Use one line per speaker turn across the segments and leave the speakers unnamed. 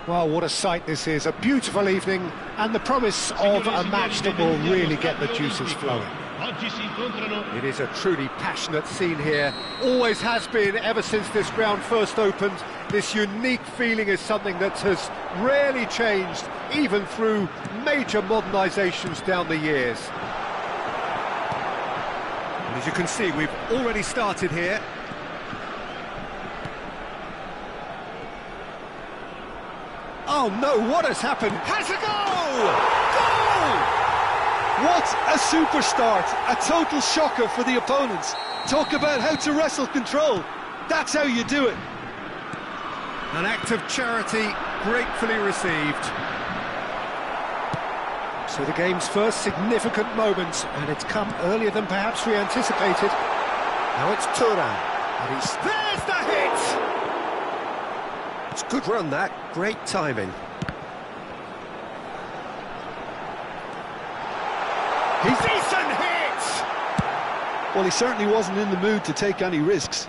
Well, what a sight this is, a beautiful evening and the promise of a match that will really get the juices flowing. It is a truly passionate scene here, always has been ever since this ground first opened. This unique feeling is something that has rarely changed, even through major modernisations down the years. And as you can see, we've already started here. Oh no, what has happened? Has a goal! Goal!
What a super start, a total shocker for the opponents. Talk about how to wrestle control, that's how you do it.
An act of charity gratefully received. So the game's first significant moment, and it's come earlier than perhaps we anticipated. Now it's Turan, and there's the hit! It's a good run, that. Great timing. He's decent hit!
Well, he certainly wasn't in the mood to take any risks.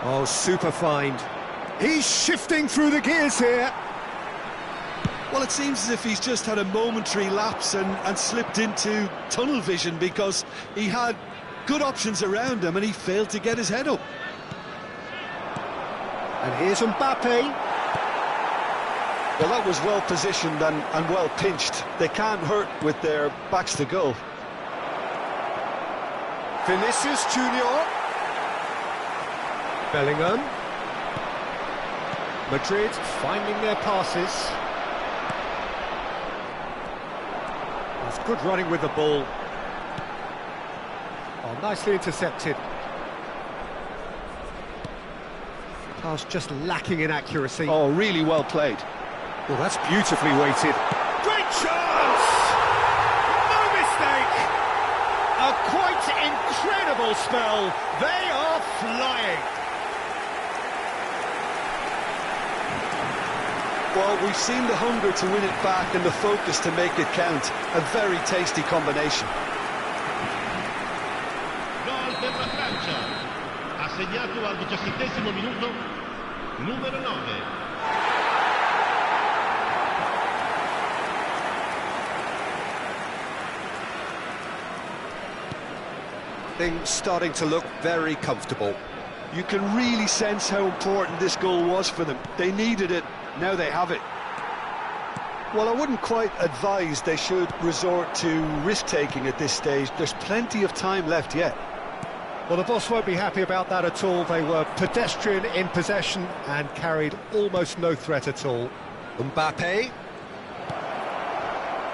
Oh, super find. He's shifting through the gears here.
Well, it seems as if he's just had a momentary lapse and slipped into tunnel vision, because he had good options around him and he failed to get his head up.
And here's Mbappe.
Well, that was well positioned and well pinched. They can't hurt with their backs to goal.
Vinicius Junior. Bellingham. Madrid finding their passes. It's good running with the ball. Oh, nicely intercepted. Pass just lacking in accuracy.
Oh, really well played.
Well, that's beautifully weighted. Great chance! No mistake! A quite incredible spell. They are flying.
Well, we've seen the hunger to win it back and the focus to make it count. A very tasty combination.
Gol per la Francia. Ha segnato al 17° minuto, numero 9.
Things starting to look very comfortable.
You can really sense how important this goal was for them. They needed it, now they have it. Well, I wouldn't quite advise they should resort to risk-taking at this stage. There's plenty of time left yet.
Well, the boss won't be happy about that at all. They were pedestrian in possession and carried almost no threat at all. Mbappe.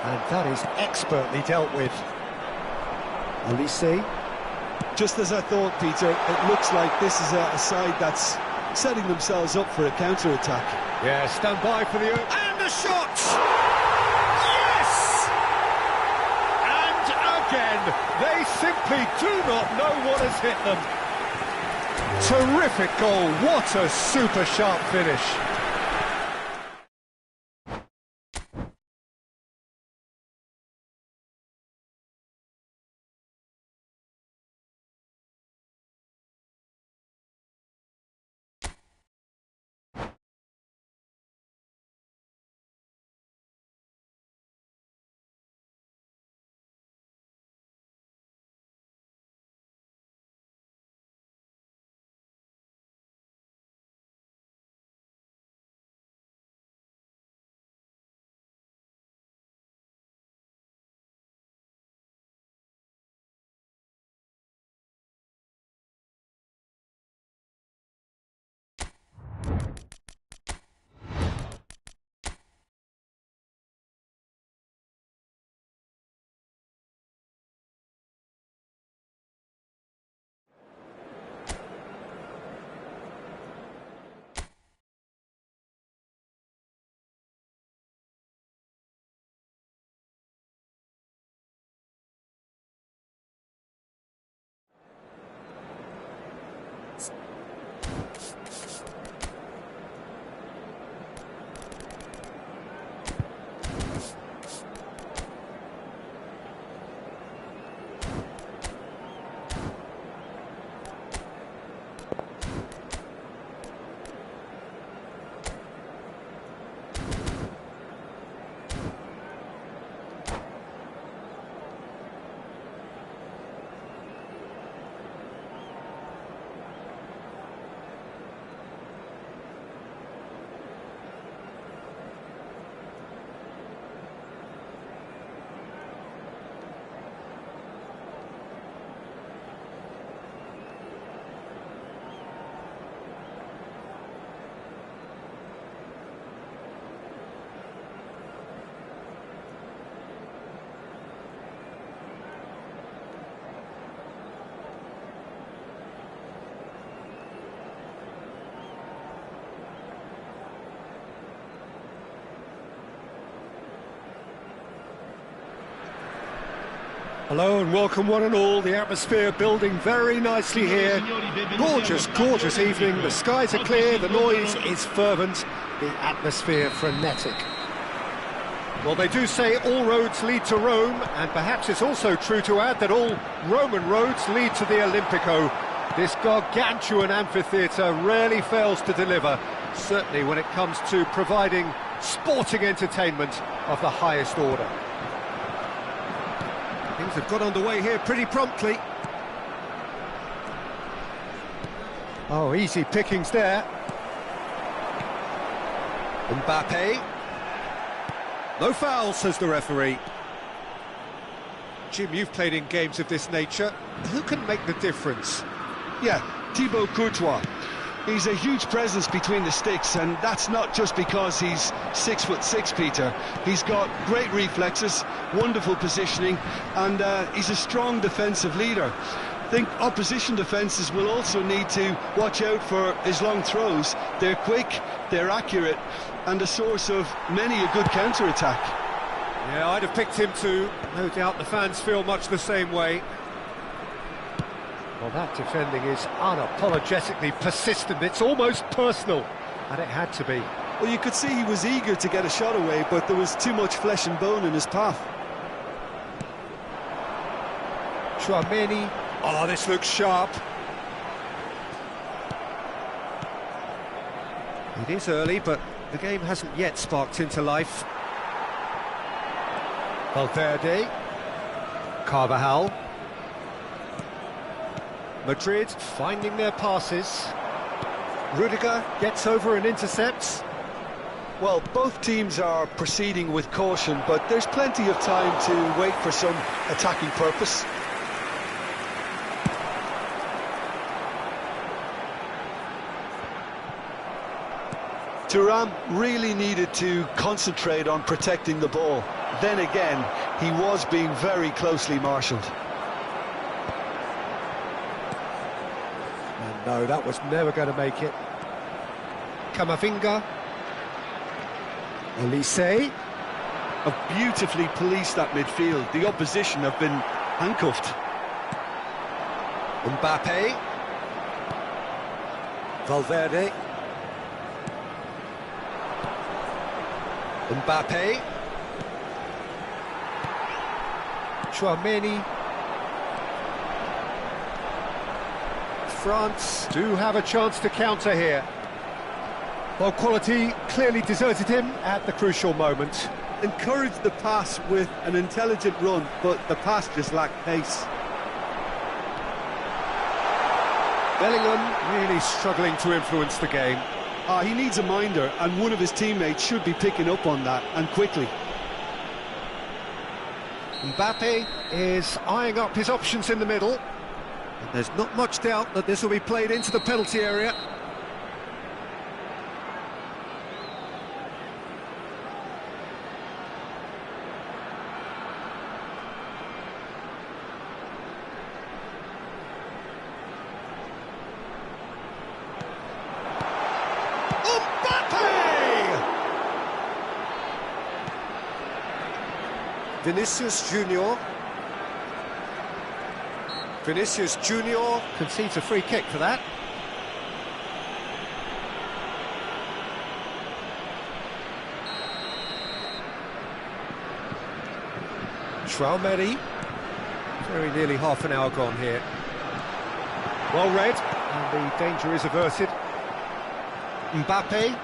And that is expertly dealt with. Olise.
Just as I thought, Peter, it looks like this is a side that's setting themselves up for a counter-attack.
Yeah, stand by for the... And the shot! Yes! And again, they simply do not know what has hit them. Terrific goal, what a super sharp finish. Hello and welcome one and all. The atmosphere building very nicely here. Gorgeous, gorgeous evening. The skies are clear, the noise is fervent, the atmosphere frenetic. Well, they do say all roads lead to Rome, and perhaps it's also true to add that all Roman roads lead to the Olimpico. This gargantuan amphitheatre rarely fails to deliver, certainly when it comes to providing sporting entertainment of the highest order. Things have got underway here pretty promptly. Oh, easy pickings there. Mbappe. No foul, says the referee. Jim, you've played in games of this nature. Who can make the difference?
Yeah, Thibaut Courtois. He's a huge presence between the sticks, and that's not just because he's 6'6", Peter. He's got great reflexes, wonderful positioning, and he's a strong defensive leader. I think opposition defences will also need to watch out for his long throws. They're quick, they're accurate, and a source of many a good counter-attack.
Yeah, I'd have picked him too. No doubt the fans feel much the same way. Well, that defending is unapologetically persistent. It's almost personal, and it had to be.
Well, you could see he was eager to get a shot away, but there was too much flesh and bone in his path.
Chouameni. Oh, this looks sharp. It is early, but the game hasn't yet sparked into life. Valverde. Carvajal. Madrid finding their passes. Rudiger gets over and intercepts.
Well, both teams are proceeding with caution, but there's plenty of time to wait for some attacking purpose. Thuram really needed to concentrate on protecting the ball. Then again, he was being very closely marshalled.
No, that was never going to make it. Camavinga. Elise.
Have beautifully policed that midfield. The opposition have been handcuffed.
Mbappe. Valverde. Mbappe. Chouameni. France do have a chance to counter here. Well, quality clearly deserted him at the crucial moment.
Encouraged the pass with an intelligent run, but the pass just lacked pace.
Bellingham really struggling to influence the game.
He needs a minder, and one of his teammates should be picking up on that, and quickly.
Mbappe is eyeing up his options in the middle. And there's not much doubt that this will be played into the penalty area. Vinicius Junior. Vinicius Junior concedes a free kick for that. Chouameni. Very nearly half an hour gone here. Well read, and the danger is averted. Mbappe.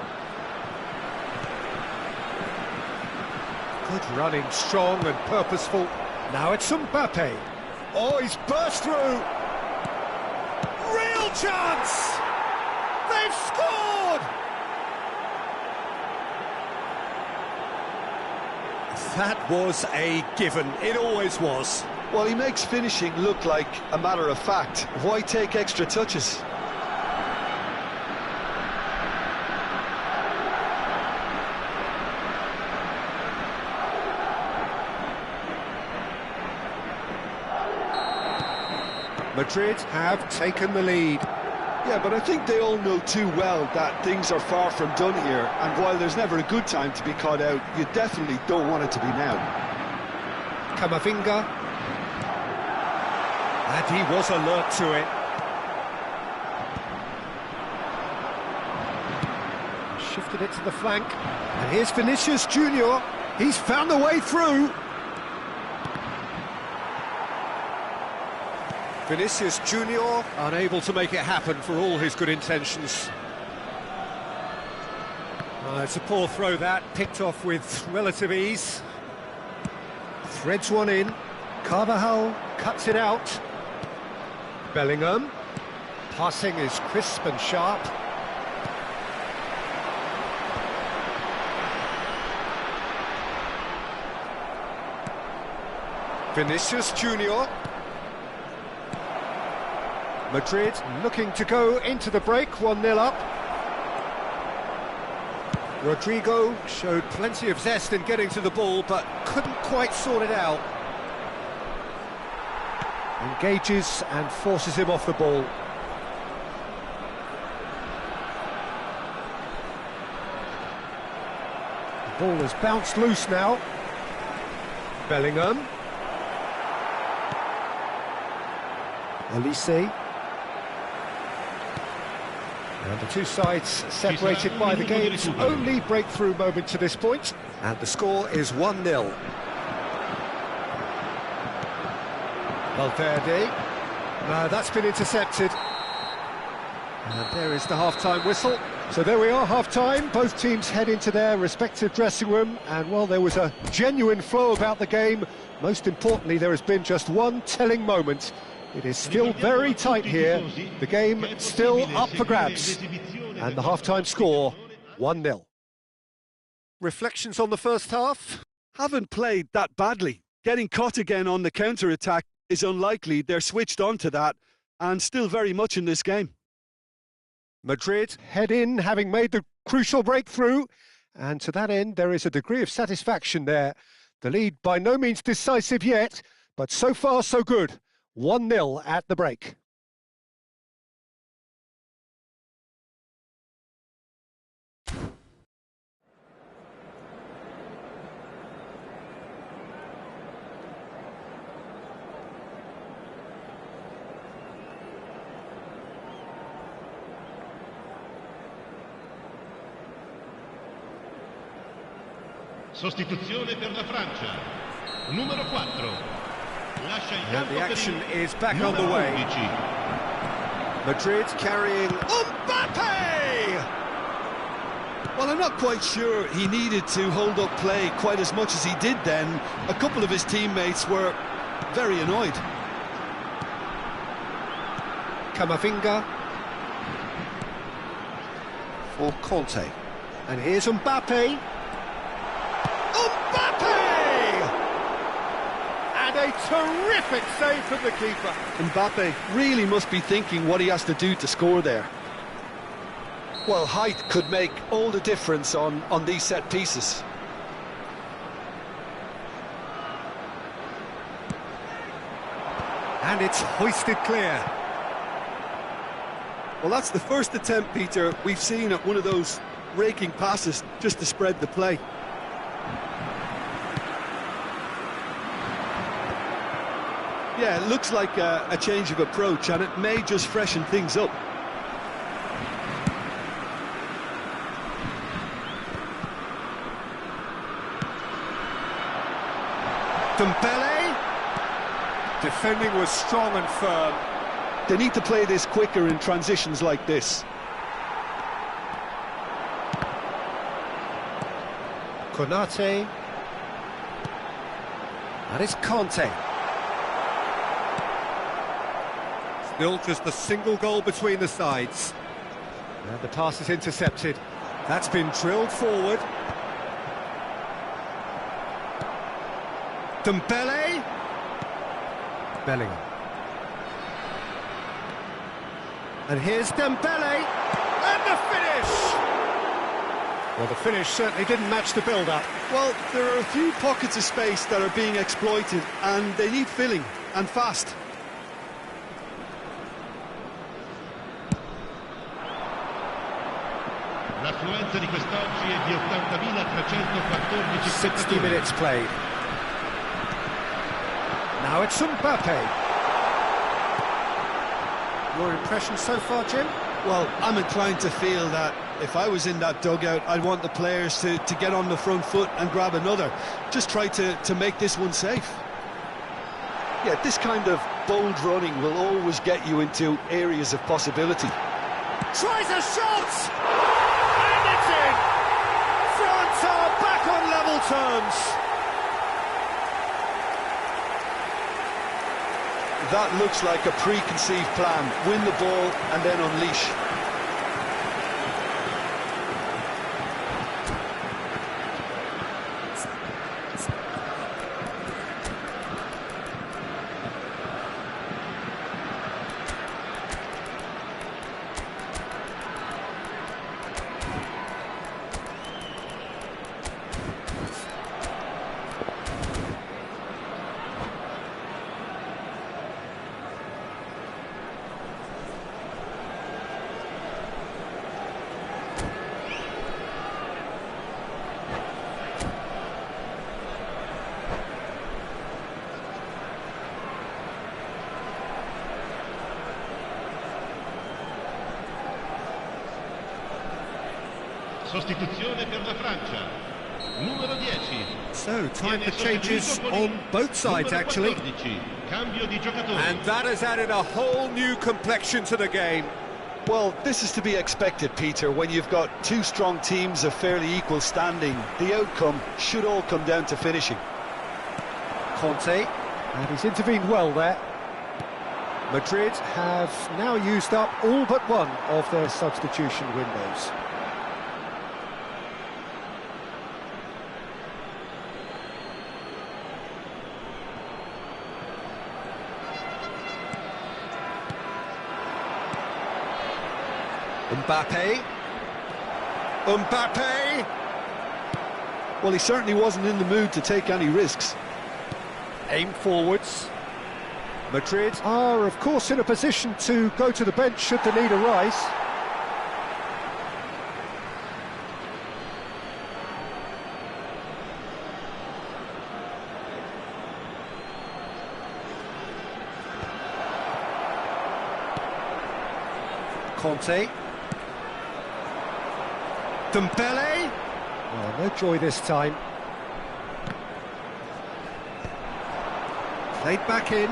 Good running, strong and purposeful. Now it's Mbappe. Oh, he's burst through! Real chance! They've scored! That was a given. It always was.
Well, he makes finishing look like a matter of fact. Why take extra touches?
Madrid have taken the lead.
Yeah, but I think they all know too well that things are far from done here, and while there's never a good time to be caught out, you definitely don't want it to be now.
Camavinga. And he was alert to it. Shifted it to the flank. And here's Vinicius Junior. He's found a way through. Vinicius Junior unable to make it happen for all his good intentions. It's a poor throw that, picked off with relative ease. Threads one in. Carvajal cuts it out. Bellingham. Passing is crisp and sharp. Vinicius Junior. Madrid looking to go into the break, 1-0 up. Rodrigo showed plenty of zest in getting to the ball, but couldn't quite sort it out. Engages and forces him off the ball. The ball has bounced loose now. Bellingham. Elise. And the two sides separated by the game's only breakthrough moment to this point. And the score is 1-0. Valverde. That's been intercepted. And there is the half-time whistle. So there we are, half-time. Both teams head into their respective dressing room. And, well, there was a genuine flow about the game. Most importantly, there has been just one telling moment. It is still very tight here, the game still up for grabs, and the half-time score, 1-0. Reflections on the first half?
Haven't played that badly. Getting caught again on the counter-attack is unlikely. They're switched on to that, and still very much in this game.
Madrid head in, having made the crucial breakthrough, and to that end, there is a degree of satisfaction there. The lead by no means decisive yet, but so far so good. 1-0 at the break.
Sostituzione per la Francia. Numero 4.
And the action is back on the way. Madrid carrying Mbappe!
Well, I'm not quite sure he needed to hold up play quite as much as he did then. A couple of his teammates were very annoyed.
Camavinga for Conte. And here's Mbappe. A terrific save from the keeper.
Mbappe really must be thinking what he has to do to score there. Well, height could make all the difference on these set pieces.
And it's hoisted clear.
Well, that's the first attempt, Peter, we've seen at one of those raking passes just to spread the play. Yeah, it looks like a change of approach, and it may just freshen things up.
Dembele. Defending was strong and firm.
They need to play this quicker in transitions like this.
Konate. That is Conte. Still just a single goal between the sides. And the pass is intercepted. That's been drilled forward. Dembele. Bellingham. And here's Dembele. And the finish! Well, the finish certainly didn't match the build-up.
Well, there are a few pockets of space that are being exploited, and they need filling, and fast.
L'affluenza di quest'oggi è di 80.314
60 minutes played. Now it's Mbappe. Your impression so far, Jim?
Well, I'm inclined to feel that if I was in that dugout, I'd want the players to get on the front foot and grab another. Just try to make this one safe. Yeah, this kind of bold running will always get you into areas of possibility.
Tries a shot! And it's in! France are back on level terms.
That looks like a preconceived plan. Win the ball and then unleash.
Sostituzione per la Francia. Numero 10.
So, time for changes on both sides, actually.
Cambio di giocatore.
And that has added a whole new complexion to the game.
Well, this is to be expected, Peter. When you've got two strong teams of fairly equal standing, the outcome should all come down to finishing.
Conte, and he's intervened well there. Madrid have now used up all but one of their substitution windows. Mbappe.
Well, he certainly wasn't in the mood to take any risks.
Aim forwards. Madrid are, of course, in a position to go to the bench should the need arise. Conte. Dembele. Well, no joy this time. Played back in.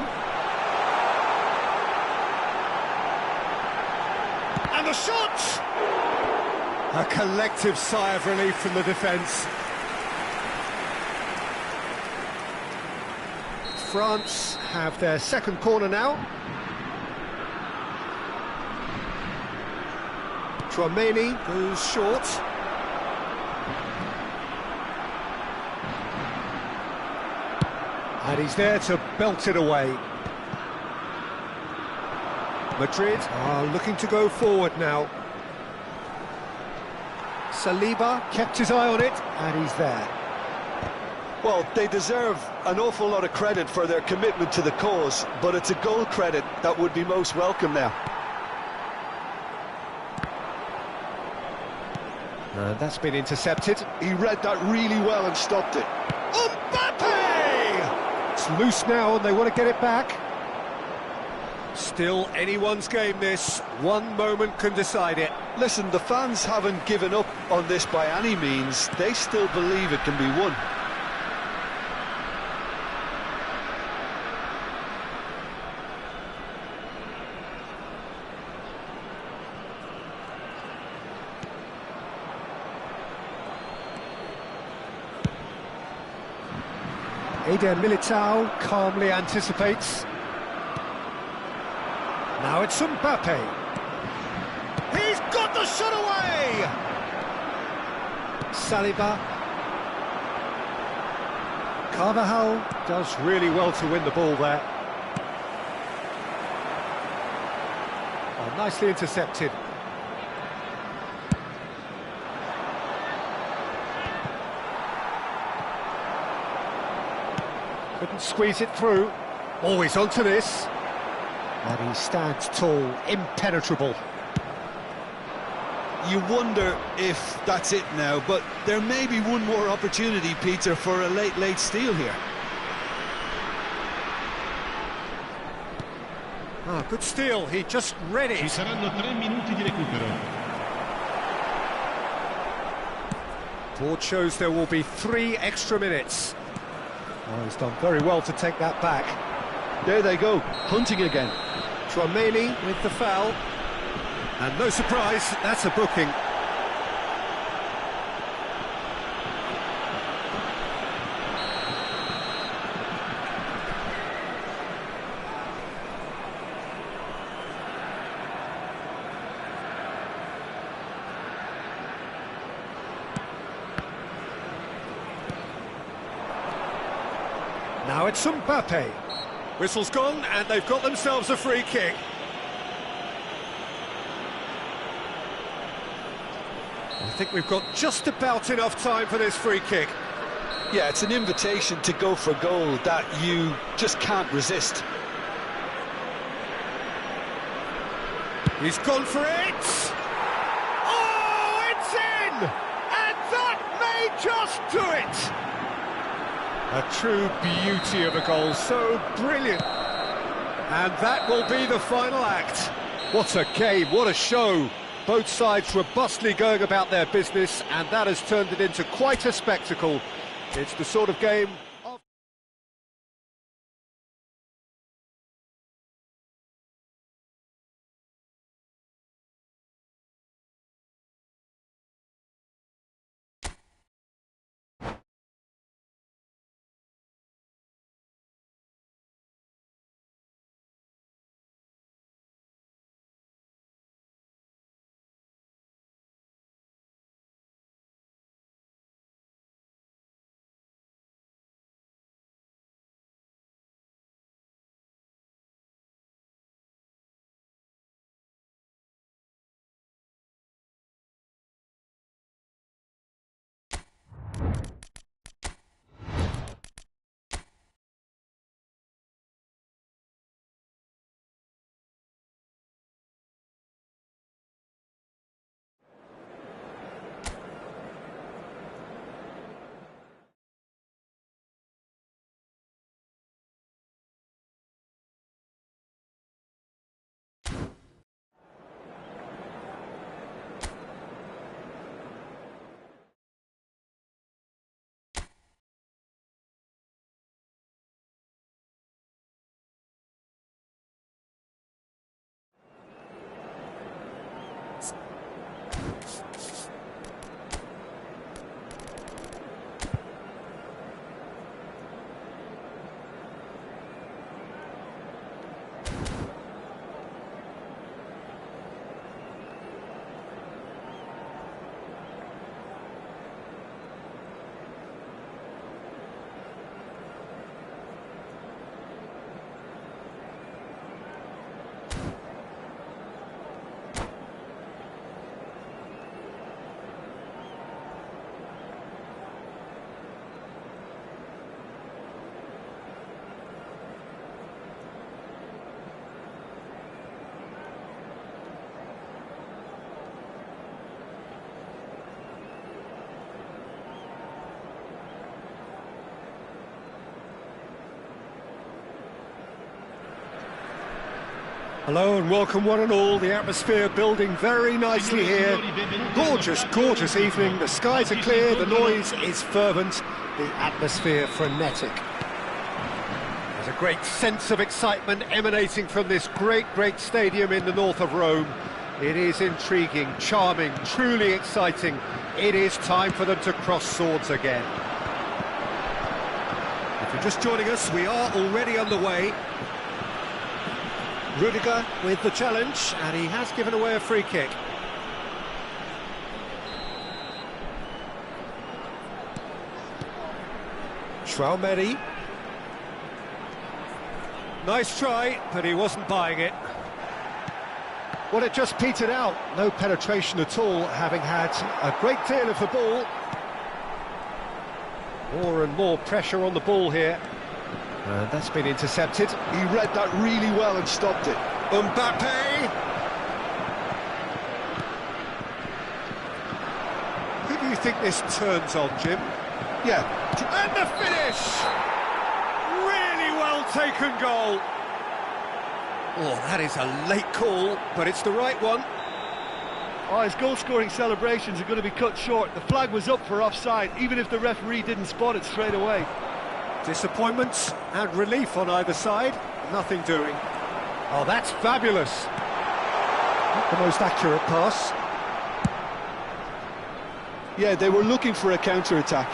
And the shot! A collective sigh of relief from the defence. France have their second corner now. Tchouaméni goes short. And he's there to belt it away. Madrid are looking to go forward now. Saliba kept his eye on it, and he's there.
Well, they deserve an awful lot of credit for their commitment to the cause, but it's a goal credit that would be most welcome now.
And that's been intercepted.
He read that really well and stopped it.
Mbappe! It's loose now and they want to get it back. Still anyone's game this. One moment can decide it.
Listen, the fans haven't given up on this by any means. They still believe it can be won.
Eder Militao calmly anticipates. Now it's Mbappe. He's got the shot away! Saliba. Carvajal does really well to win the ball there. Oh, nicely intercepted. Couldn't squeeze it through. Always onto this. And he stands tall, impenetrable.
You wonder if that's it now, but there may be one more opportunity, Peter, for a late steal here.
Oh, good steal, he just read
Ci
it.
saranno 3 minuti di recupero.
Board shows there will be 3 extra minutes. Oh, he's done very well to take that back.
There they go, hunting again.
Tchouameni with the foul. And no surprise, that's a booking. Now it's Mbappe. Whistle's gone, and they've got themselves a free kick. I think we've got just about enough time for this free kick.
Yeah, it's an invitation to go for goal that you just can't resist.
He's gone for it! Oh, it's in! And that may just do it! A true beauty of a goal, so brilliant. And that will be the final act. What a game, what a show. Both sides robustly going about their business, and that has turned it into quite a spectacle. It's the sort of game... Hello and welcome one and all, the atmosphere building very nicely here. Gorgeous, gorgeous evening, the skies are clear, the noise is fervent, the atmosphere frenetic. There's a great sense of excitement emanating from this great, great stadium in the north of Rome. It is intriguing, charming, truly exciting. It is time for them to cross swords again. If you're just joining us, we are already underway. Rudiger with the challenge, and he has given away a free kick. Tchouameni. Nice try, but he wasn't buying it. Well, it just petered out. No penetration at all, having had a great deal of the ball. More and more pressure on the ball here. That's been intercepted.
He read that really well and stopped it.
Mbappe! Who do you think this turns on, Jim?
Yeah.
And the finish! Really well taken goal. Oh, that is a late call, but it's the right one.
Oh, his goal-scoring celebrations are going to be cut short. The flag was up for offside, even if the referee didn't spot it straight away.
Disappointments and relief on either side. Nothing doing. Oh, that's fabulous. Not the most accurate pass.
Yeah, they were looking for a counter-attack.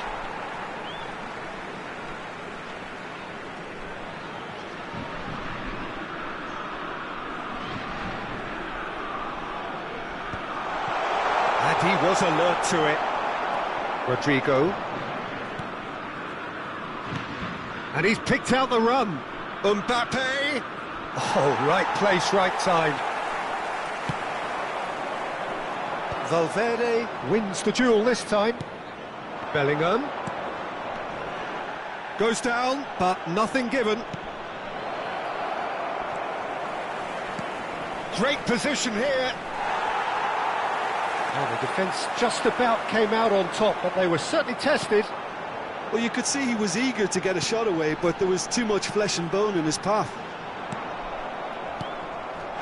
And he was alert to it. Rodrigo. And he's picked out the run. Mbappe. Oh, right place, right time. Valverde wins the duel this time. Bellingham. Goes down, but nothing given. Great position here. Oh, the defence just about came out on top, but they were certainly tested.
Well, you could see he was eager to get a shot away, but there was too much flesh and bone in his path.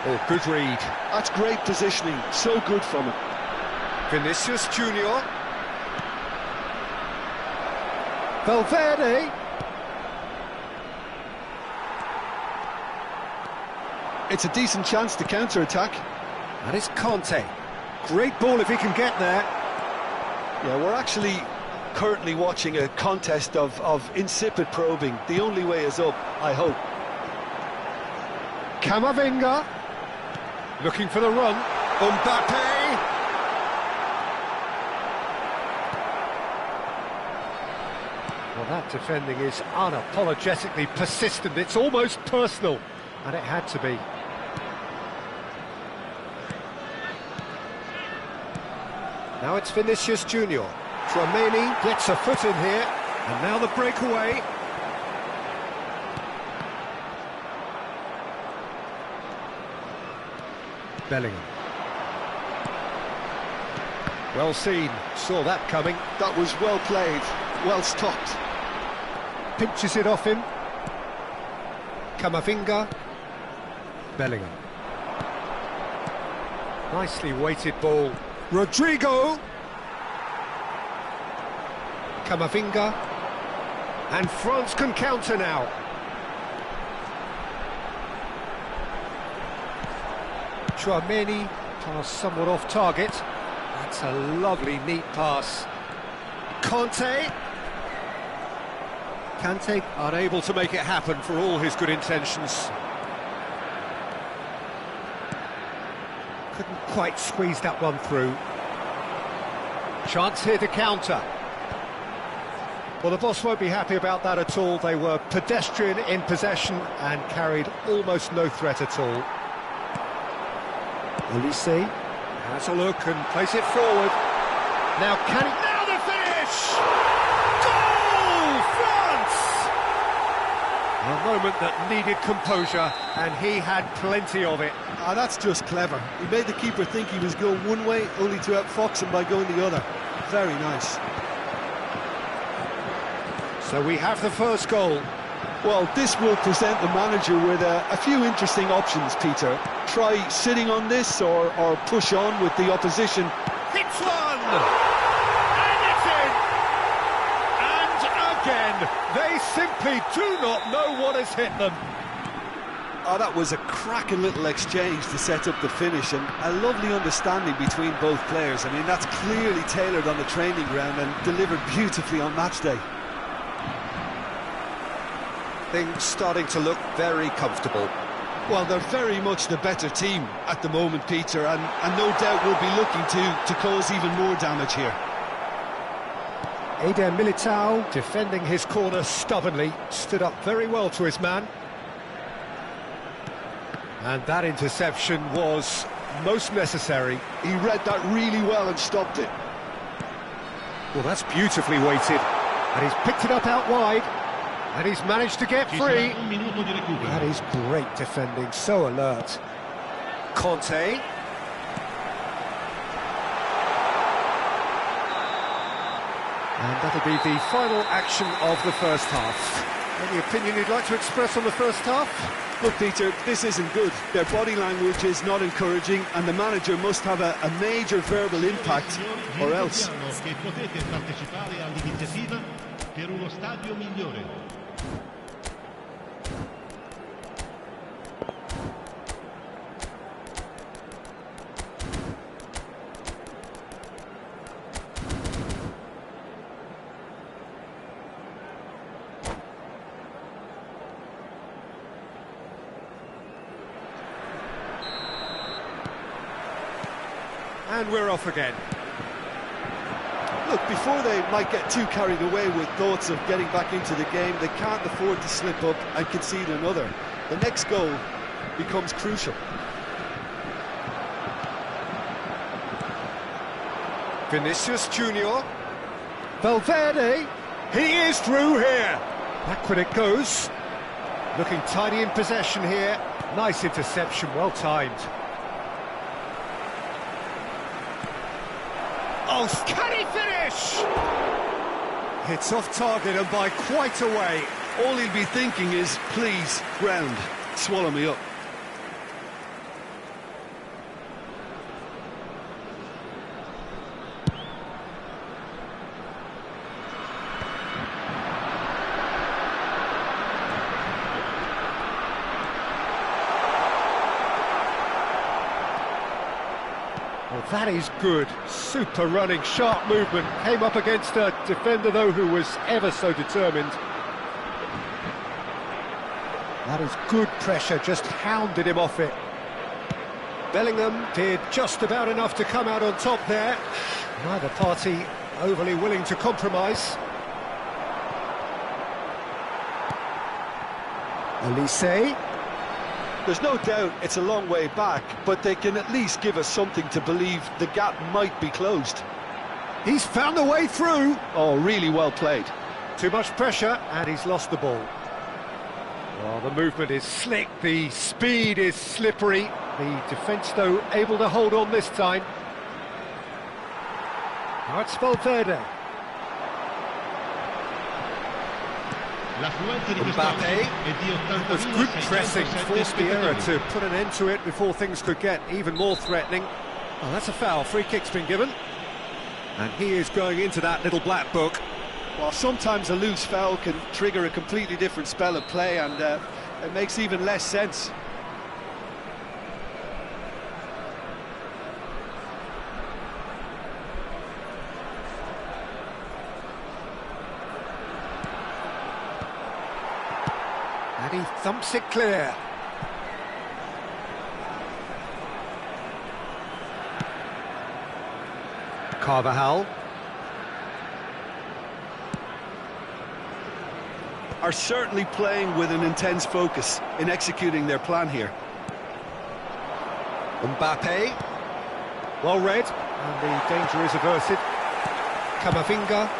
Oh, good read.
That's great positioning, so good from him.
Vinicius Junior. Valverde.
It's a decent chance to counter-attack.
That is Conte. Great ball if he can get there.
Yeah, we're actually currently watching a contest of insipid probing. The only way is up, I hope.
Camavinga. Looking for the run. Mbappe. Well, that defending is unapologetically persistent. It's almost personal, and it had to be. Now it's Vinicius Junior. Tchouaméni gets a foot in here, and now the breakaway. Bellingham. Well seen, saw that coming.
That was well played, well stopped.
Pinches it off him. Camavinga. Bellingham. Nicely weighted ball. Rodrigo. Camavinga. And France can counter now. Tchouaméni, pass somewhat off target. That's a lovely, neat pass. Kante unable to make it happen for all his good intentions. Couldn't quite squeeze that one through. Chance here to counter. Well, the boss won't be happy about that at all. They were pedestrian in possession and carried almost no threat at all. Olise has a look and plays it forward. Now can he... Now the finish! Goal! France! A moment that needed composure, and he had plenty of it.
Ah, that's just clever. He made the keeper think he was going one way, only to outfox him by going the other. Very nice.
So we have the first goal.
Well, this will present the manager with a few interesting options, Peter. Try sitting on this or push on with the opposition.
Hits one! And it's in! And again, they simply do not know what has hit them.
Oh, that was a cracking little exchange to set up the finish, and a lovely understanding between both players. I mean, that's clearly tailored on the training ground and delivered beautifully on match day.
Things starting to look very comfortable.
Well, they're very much the better team at the moment, Peter, and no doubt will be looking to cause even more damage here.
Eder Militao, defending his corner stubbornly, stood up very well to his man. And that interception was most necessary.
He read that really well and stopped it.
Well, that's beautifully weighted. And he's picked it up out wide. And he's managed to get free. That is great defending, so alert. Conte. And that'll be the final action of the first half. Any opinion you'd like to express on the first half?
Look, Peter, this isn't good. Their body language is not encouraging, and the manager must have a major verbal impact, or else.
Che potete partecipare all'iniziativa per uno stadio migliore.
And we're off again.
Look, before they might get too carried away with thoughts of getting back into the game, they can't afford to slip up and concede another. The next goal becomes crucial.
Vinicius Junior. Valverde. He is through here. Backward it goes. Looking tidy in possession here. Nice interception, well timed. Oh, can he finish? It's off target and by quite a way.
All he'll be thinking is, please, ground, swallow me up.
Well, that is good. Super running, sharp movement. Came up against a defender, though, who was ever so determined. That is good pressure, just hounded him off it. Bellingham did just about enough to come out on top there. Neither party overly willing to compromise. Elise.
There's no doubt it's a long way back, but they can at least give us something to believe the gap might be closed.
He's found a way through.
Oh, really well played.
Too much pressure, and he's lost the ball. Well, the movement is slick, the speed is slippery. The defence, though, able to hold on this time. Now it's Valverde. Mbappe. It was good pressing, forced the error to put an end to it before things could get even more threatening. Oh, that's a foul. Free kick's been given. And he is going into that little black book.
Well, sometimes a loose foul can trigger a completely different spell of play, and it makes even less sense.
And he thumps it clear. Carvajal.
Are certainly playing with an intense focus in executing their plan here.
Mbappe. Well read, and the danger is averted. Camavinga.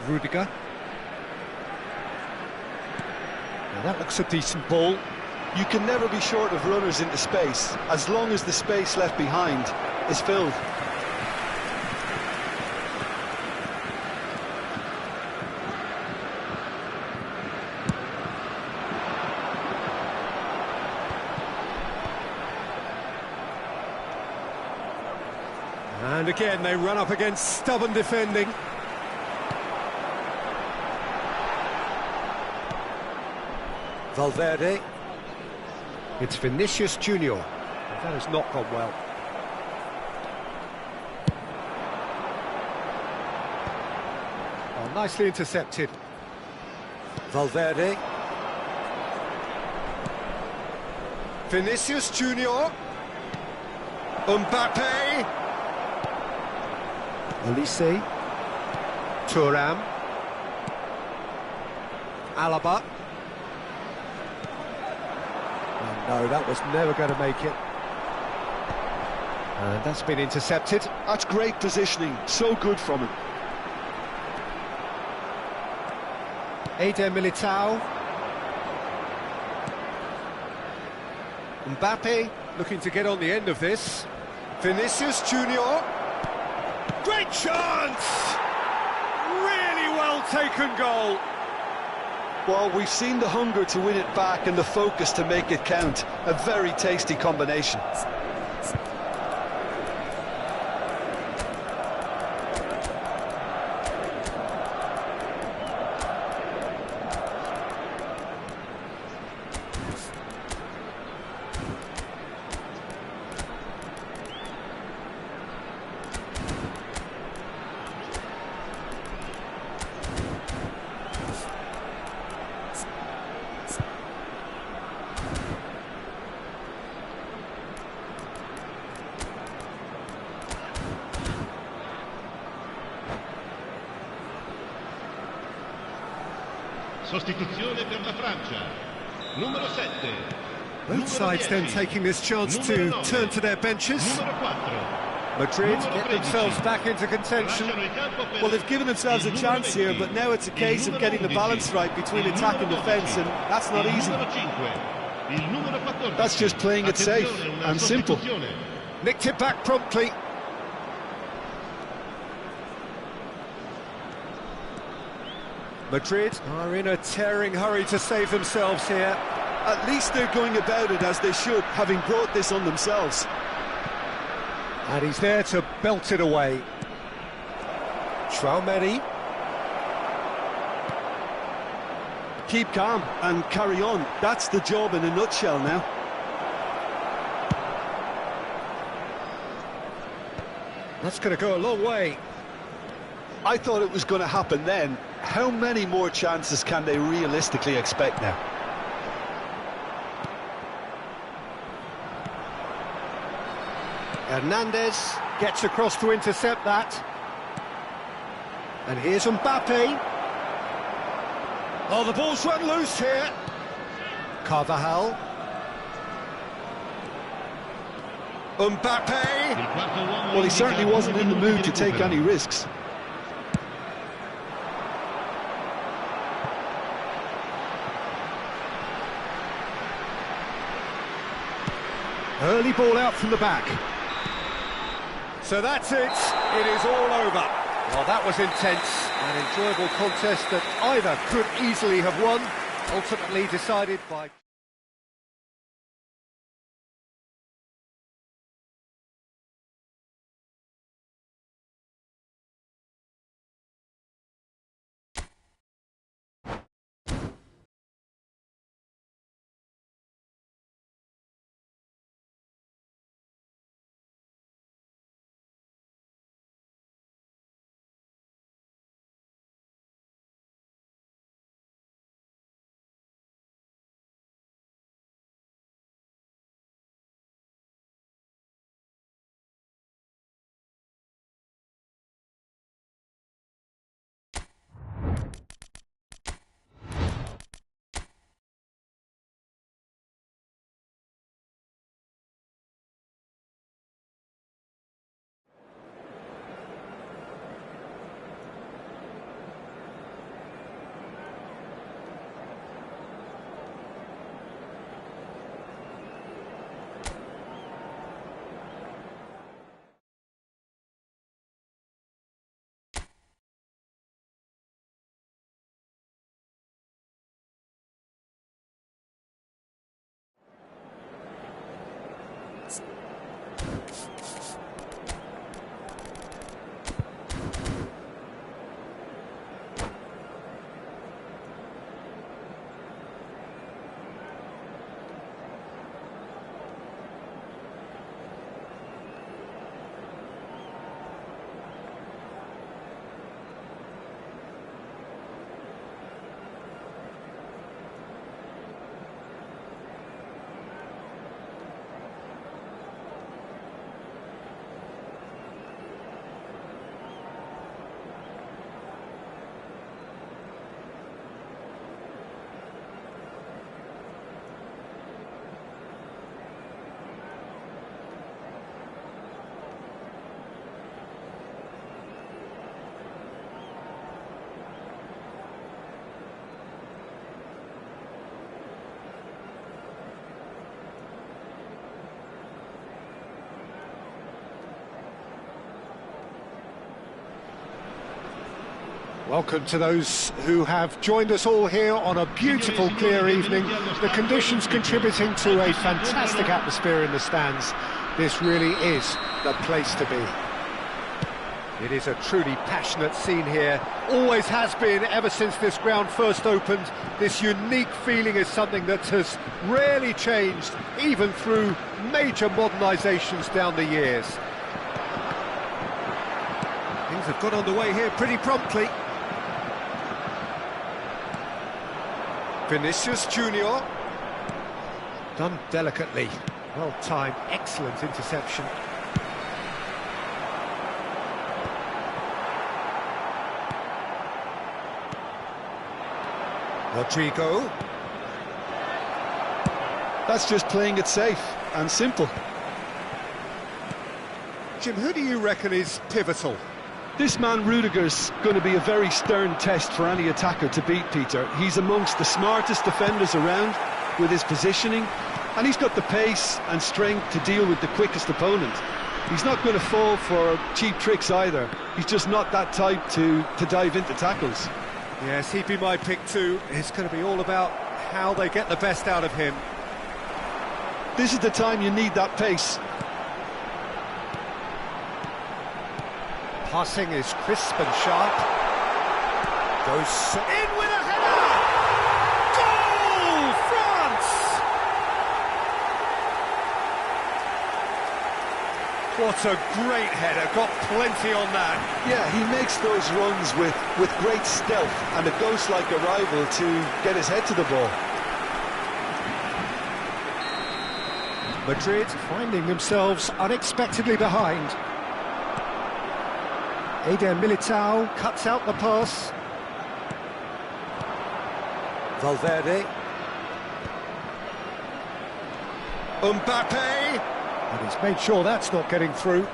Rudiger. Now that looks a decent ball.
You can never be short of runners into space, as long as the space left behind is filled.
And again, they run up against stubborn defending. Valverde. It's Vinicius Junior. That has not gone well. Oh, nicely intercepted. Valverde. Vinicius Junior. Mbappe. Elise. Thuram. Alaba. Oh, no, that was never going to make it. And that's been intercepted.
That's great positioning, so good from him.
Eder Militao. Mbappe looking to get on the end of this. Vinicius Junior. Great chance! Really well-taken goal.
Well, we've seen the hunger to win it back and the focus to make it count. A very tasty combination.
Sostituzione per la Francia. Numero 7.
Both sides then taking this chance to turn to their benches.
Numero 4.
Madrid get themselves back into contention.
Well, they've given themselves a chance here, but now it's a case of getting the balance right between attack and defence, and that's not easy. That's just playing it safe and simple.
Nicked it back promptly. Madrid are in a tearing hurry to save themselves here.
At least they're going about it as they should, having brought this on themselves.
And he's there to belt it away. Traumeri.
Keep calm and carry on. That's the job in a nutshell now.
That's going to go a long way.
I thought it was going to happen then. How many more chances can they realistically expect now?
Hernandez gets across to intercept that. And here's Mbappe. Oh, the ball's run loose here. Carvajal. Mbappe.
Well, he certainly wasn't in the mood to take any risks.
Early ball out from the back. So that's it. It is all over. Well, that was intense. An enjoyable contest that either could easily have won. Ultimately decided by... Welcome to those who have joined us all here on a beautiful, clear evening. The conditions contributing to a fantastic atmosphere in the stands. This really is the place to be. It is a truly passionate scene here. Always has been ever since this ground first opened. This unique feeling is something that has rarely changed, even through major modernisations down the years. Things have got underway here pretty promptly. Vinicius Junior. Done delicately. Well timed, excellent interception. Rodrigo.
That's just playing it safe and simple.
Jim, who do you reckon is pivotal?
This man Rudiger's going to be a very stern test for any attacker to beat, Peter. He's amongst the smartest defenders around with his positioning, and he's got the pace and strength to deal with the quickest opponent. He's not going to fall for cheap tricks either. He's just not that type to dive into tackles.
Yes, he'd be my pick too. It's going to be all about how they get the best out of him.
This is the time you need that pace.
Passing is crisp and sharp. Goes in with a header! Goal! France! What a great header, got plenty on that.
Yeah, he makes those runs with great stealth and a ghost-like arrival to get his head to the ball.
Madrid finding themselves unexpectedly behind. Eder Militao cuts out the pass. Valverde. Mbappe. And he's made sure that's not getting through.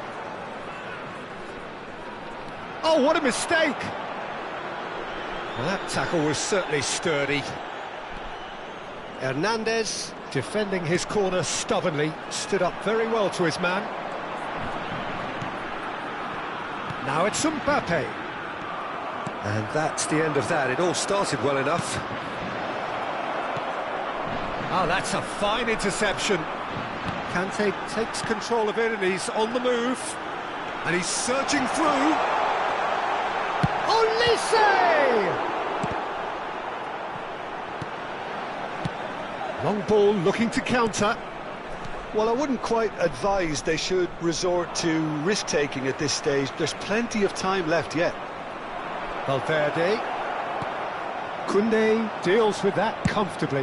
Oh, what a mistake! Well, that tackle was certainly sturdy. Hernandez, defending his corner stubbornly, stood up very well to his man. Now it's Mbappe. And that's the end of that. It all started well enough. Oh, that's a fine interception. Kante takes control of it and he's on the move. And he's surging through. Olise! Long ball looking to counter.
Well, I wouldn't quite advise they should resort to risk-taking at this stage. There's plenty of time left yet.
Valverde. Koundé deals with that comfortably.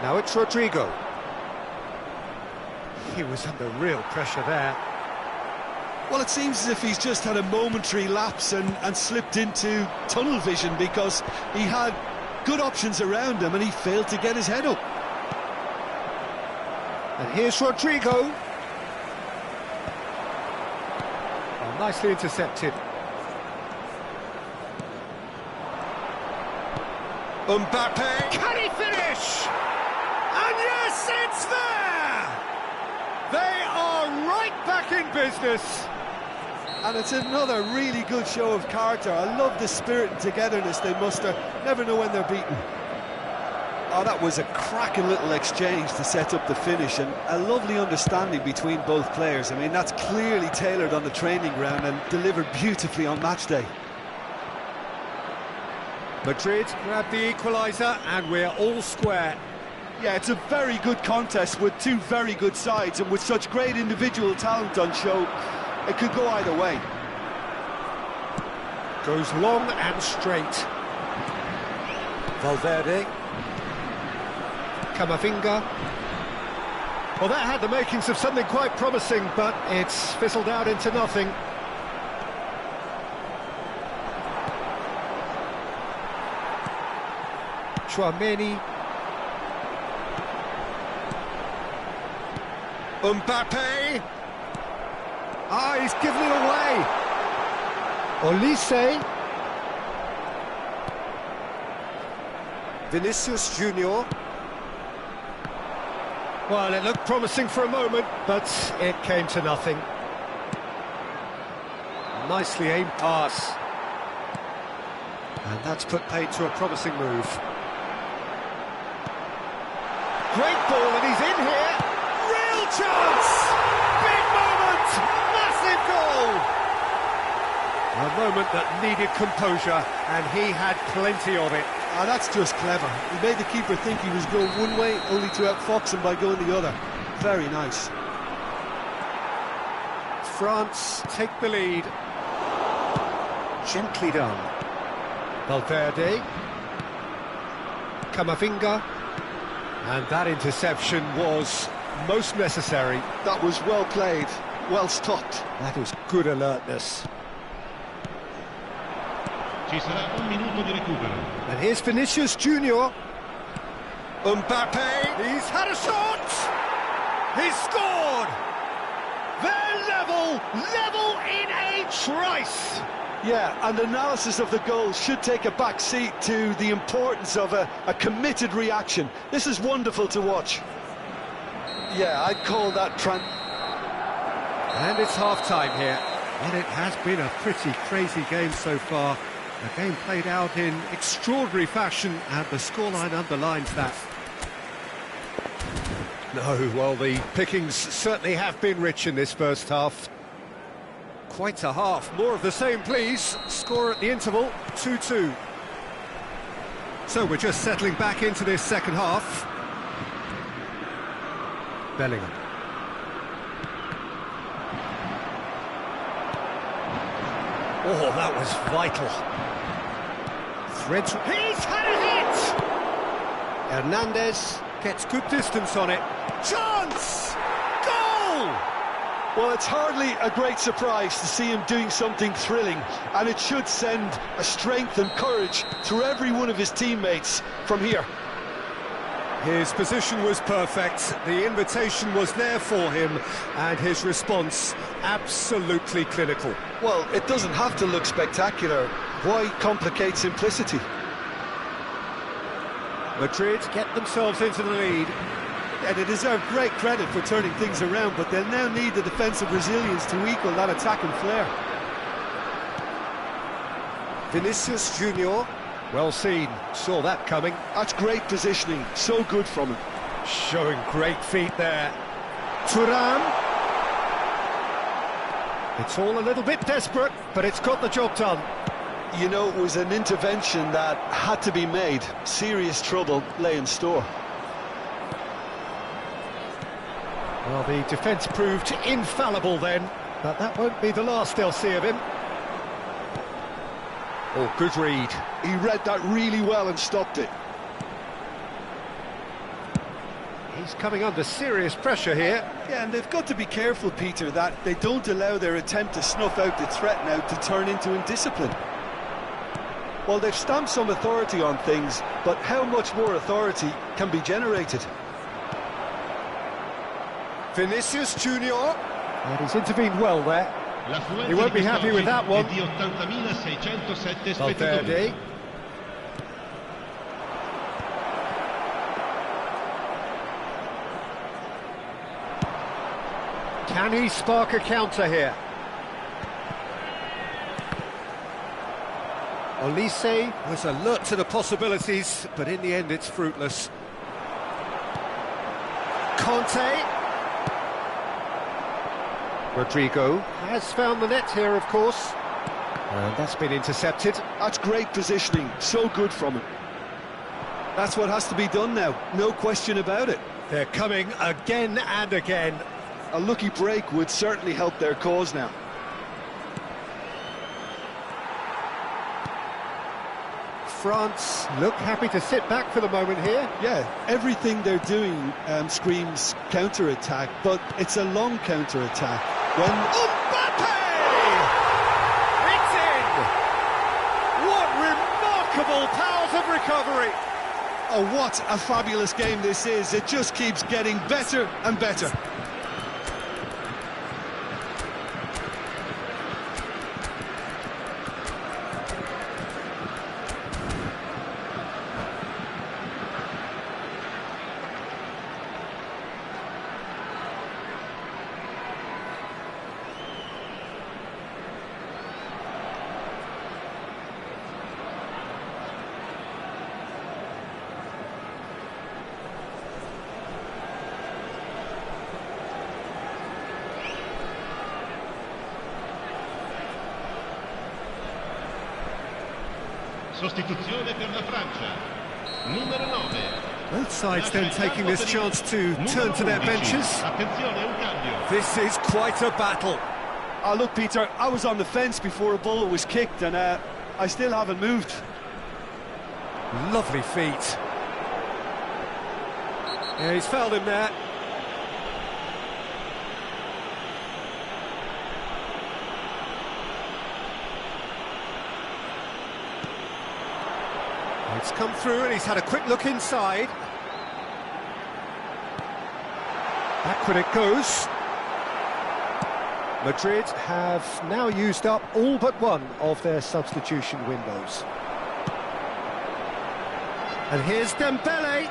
Now it's Rodrigo. He was under real pressure there.
Well, it seems as if he's just had a momentary lapse and slipped into tunnel vision because he had good options around him and he failed to get his head up.
And here's Rodrigo. Oh, nicely intercepted. Mbappe. Can he finish? And yes, it's there! They are right back in business.
And it's another really good show of character. I love the spirit and togetherness they muster. Never know when they're beaten. Oh, that was a cracking little exchange to set up the finish, and a lovely understanding between both players. I mean, that's clearly tailored on the training ground and delivered beautifully on match day.
Madrid grabbed the equaliser and we're all square.
Yeah, it's a very good contest with two very good sides, and with such great individual talent on show, it could go either way.
Goes long and straight. Valverde. Camavinga. Well, that had the makings of something quite promising, but it's fizzled out into nothing. Chouameni. Mbappe. Ah, he's given it away. Olise. Vinicius Junior. Well, it looked promising for a moment, but it came to nothing. Nicely aimed pass. And that's put paid to a promising move. Great ball, and he's in here. Real chance! Big moment! Massive goal! A moment that needed composure, and he had plenty of it.
Ah, that's just clever. He made the keeper think he was going one way, only to outfox him by going the other. Very nice.
France take the lead. Gently done. Valverde. Camavinga. And that interception was most necessary.
That was well played, well stopped.
That is good alertness.
Ci sarà un minuto di recupero.
And here's Vinicius Junior. Mbappe, he's had a shot! He's scored! They're level in a trice!
Yeah, and analysis of the goal should take a back seat to the importance of a committed reaction. This is wonderful to watch. Yeah, I'd call that
And it's half-time here. And it has been a pretty crazy game so far. A game played out in extraordinary fashion, and the scoreline underlines that. No, well, the pickings certainly have been rich in this first half. Quite a half. More of the same, please. Score at the interval, 2-2. So we're just settling back into this second half. Bellingham. Oh, that was vital. Threads. He's had a hit! Hernandez gets good distance on it. Chance! Goal!
Well, it's hardly a great surprise to see him doing something thrilling, and it should send a strength and courage through every one of his teammates from here.
His position was perfect, the invitation was there for him, and his response absolutely clinical.
Well, it doesn't have to look spectacular. Why complicate simplicity?
Madrid get themselves into the lead.
And they deserve great credit for turning things around, but they'll now need the defensive resilience to equal that attacking flair.
Vinicius Junior, well seen, saw that coming.
That's great positioning, so good from him.
Showing great feet there. Thuram. It's all a little bit desperate, but it's got the job done.
You know, it was an intervention that had to be made. Serious trouble lay in store.
Well, the defence proved infallible then, but that won't be the last they'll see of him. Oh, good read.
He read that really well and stopped it.
He's coming under serious pressure here.
Yeah, and they've got to be careful, Peter, that they don't allow their attempt to snuff out the threat now to turn into indiscipline. Well, they've stamped some authority on things, but how much more authority can be generated?
Vinicius Junior. And he's intervened well there. He won't be happy with that one. Valverde. Can he spark a counter here? Olise was alert to the possibilities, but in the end it's fruitless. Conte. Rodrigo has found the net here, of course. And that's been intercepted.
That's great positioning, so good from him. That's what has to be done now, no question about it.
They're coming again and again.
A lucky break would certainly help their cause now.
France look happy to sit back for the moment here.
Yeah, everything they're doing screams counter-attack, but it's a long counter-attack. When
Mbappe! It's in! What remarkable powers of recovery!
Oh, what a fabulous game this is. It just keeps getting better and better.
Sostituzione per la Francia. Numero 9.
Both sides then taking this chance to turn to their benches.
Attenzione, un cambio.
This is quite a battle.
Oh, look, Peter, I was on the fence before a ball was kicked, and I still haven't moved.
Lovely feet. Yeah, he's fouled him there. It's come through and he's had a quick look inside. Backward it goes. Madrid have now used up all but one of their substitution windows. And here's Dembele.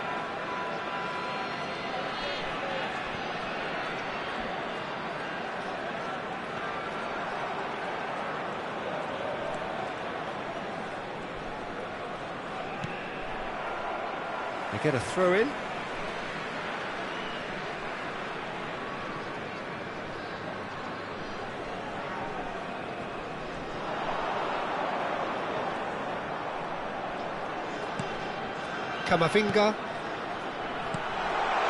They get a throw in. Camavinga.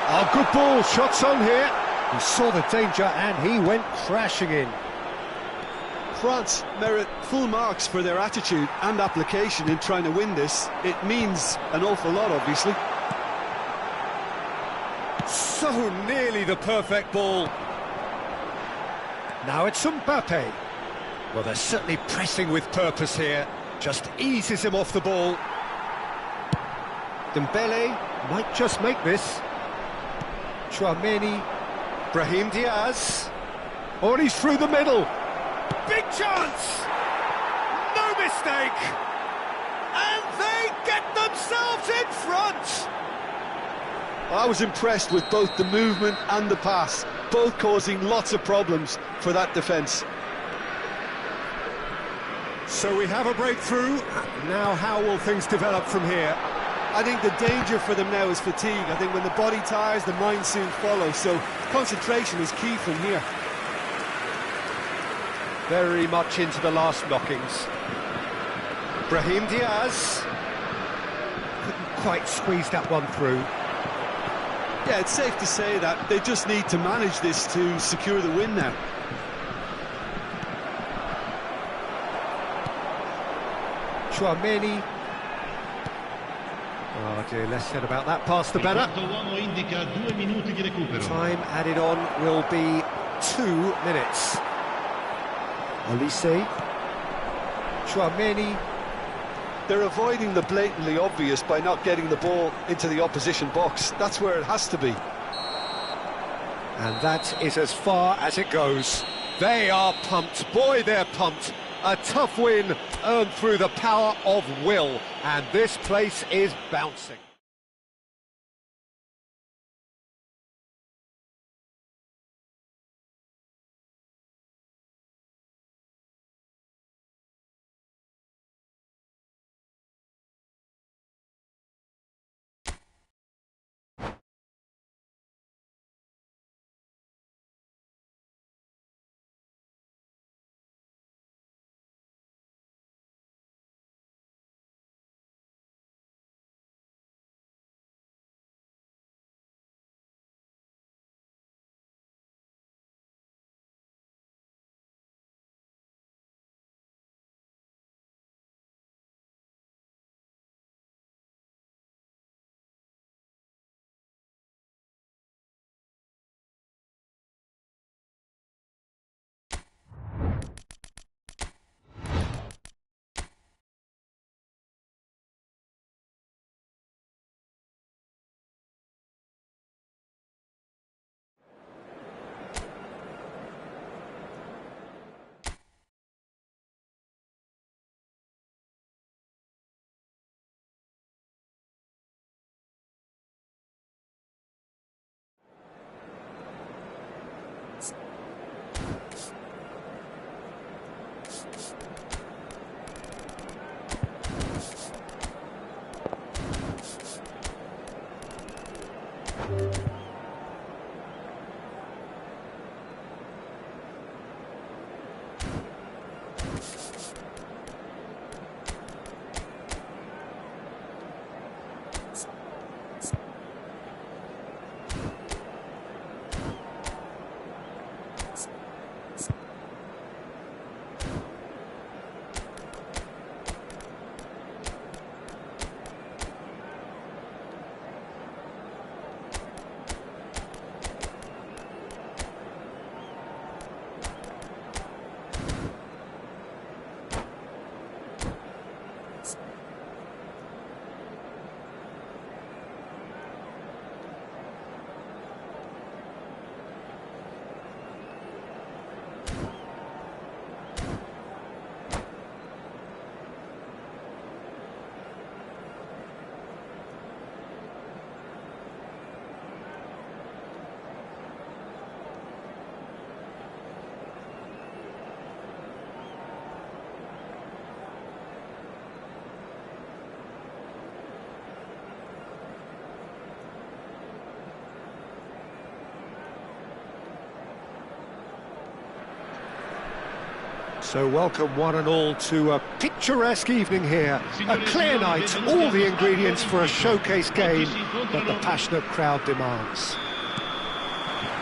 Oh, good ball, shots on here. He saw the danger and he went crashing in.
France merit full marks for their attitude and application in trying to win this. It means an awful lot, obviously.
So nearly the perfect ball. Now it's Mbappe. Well, they're certainly pressing with purpose here. Just eases him off the ball. Dembele might just make this. Chouameni. Brahim Diaz. Oh, and he's through the middle. Big chance! No mistake! And they get themselves in front!
I was impressed with both the movement and the pass, both causing lots of problems for that defence.
So we have a breakthrough. Now how will things develop from here?
I think the danger for them now is fatigue. I think when the body tires, the mind soon follows, so concentration is key from here.
Very much into the last knockings. Brahim Diaz. Couldn't quite squeeze that one through.
Yeah, it's safe to say that they just need to manage this to secure the win now.
Chouameni. Oh dear, less said about that pass the better. Time added on will be 2 minutes. Olise. Chouameni.
They're avoiding the blatantly obvious by not getting the ball into the opposition box. That's where it has to be.
And that is as far as it goes. They are pumped. Boy, they're pumped. A tough win earned through the power of will. And this place is bouncing. So welcome one and all to a picturesque evening here. A clear night, all the ingredients for a showcase game that the passionate crowd demands.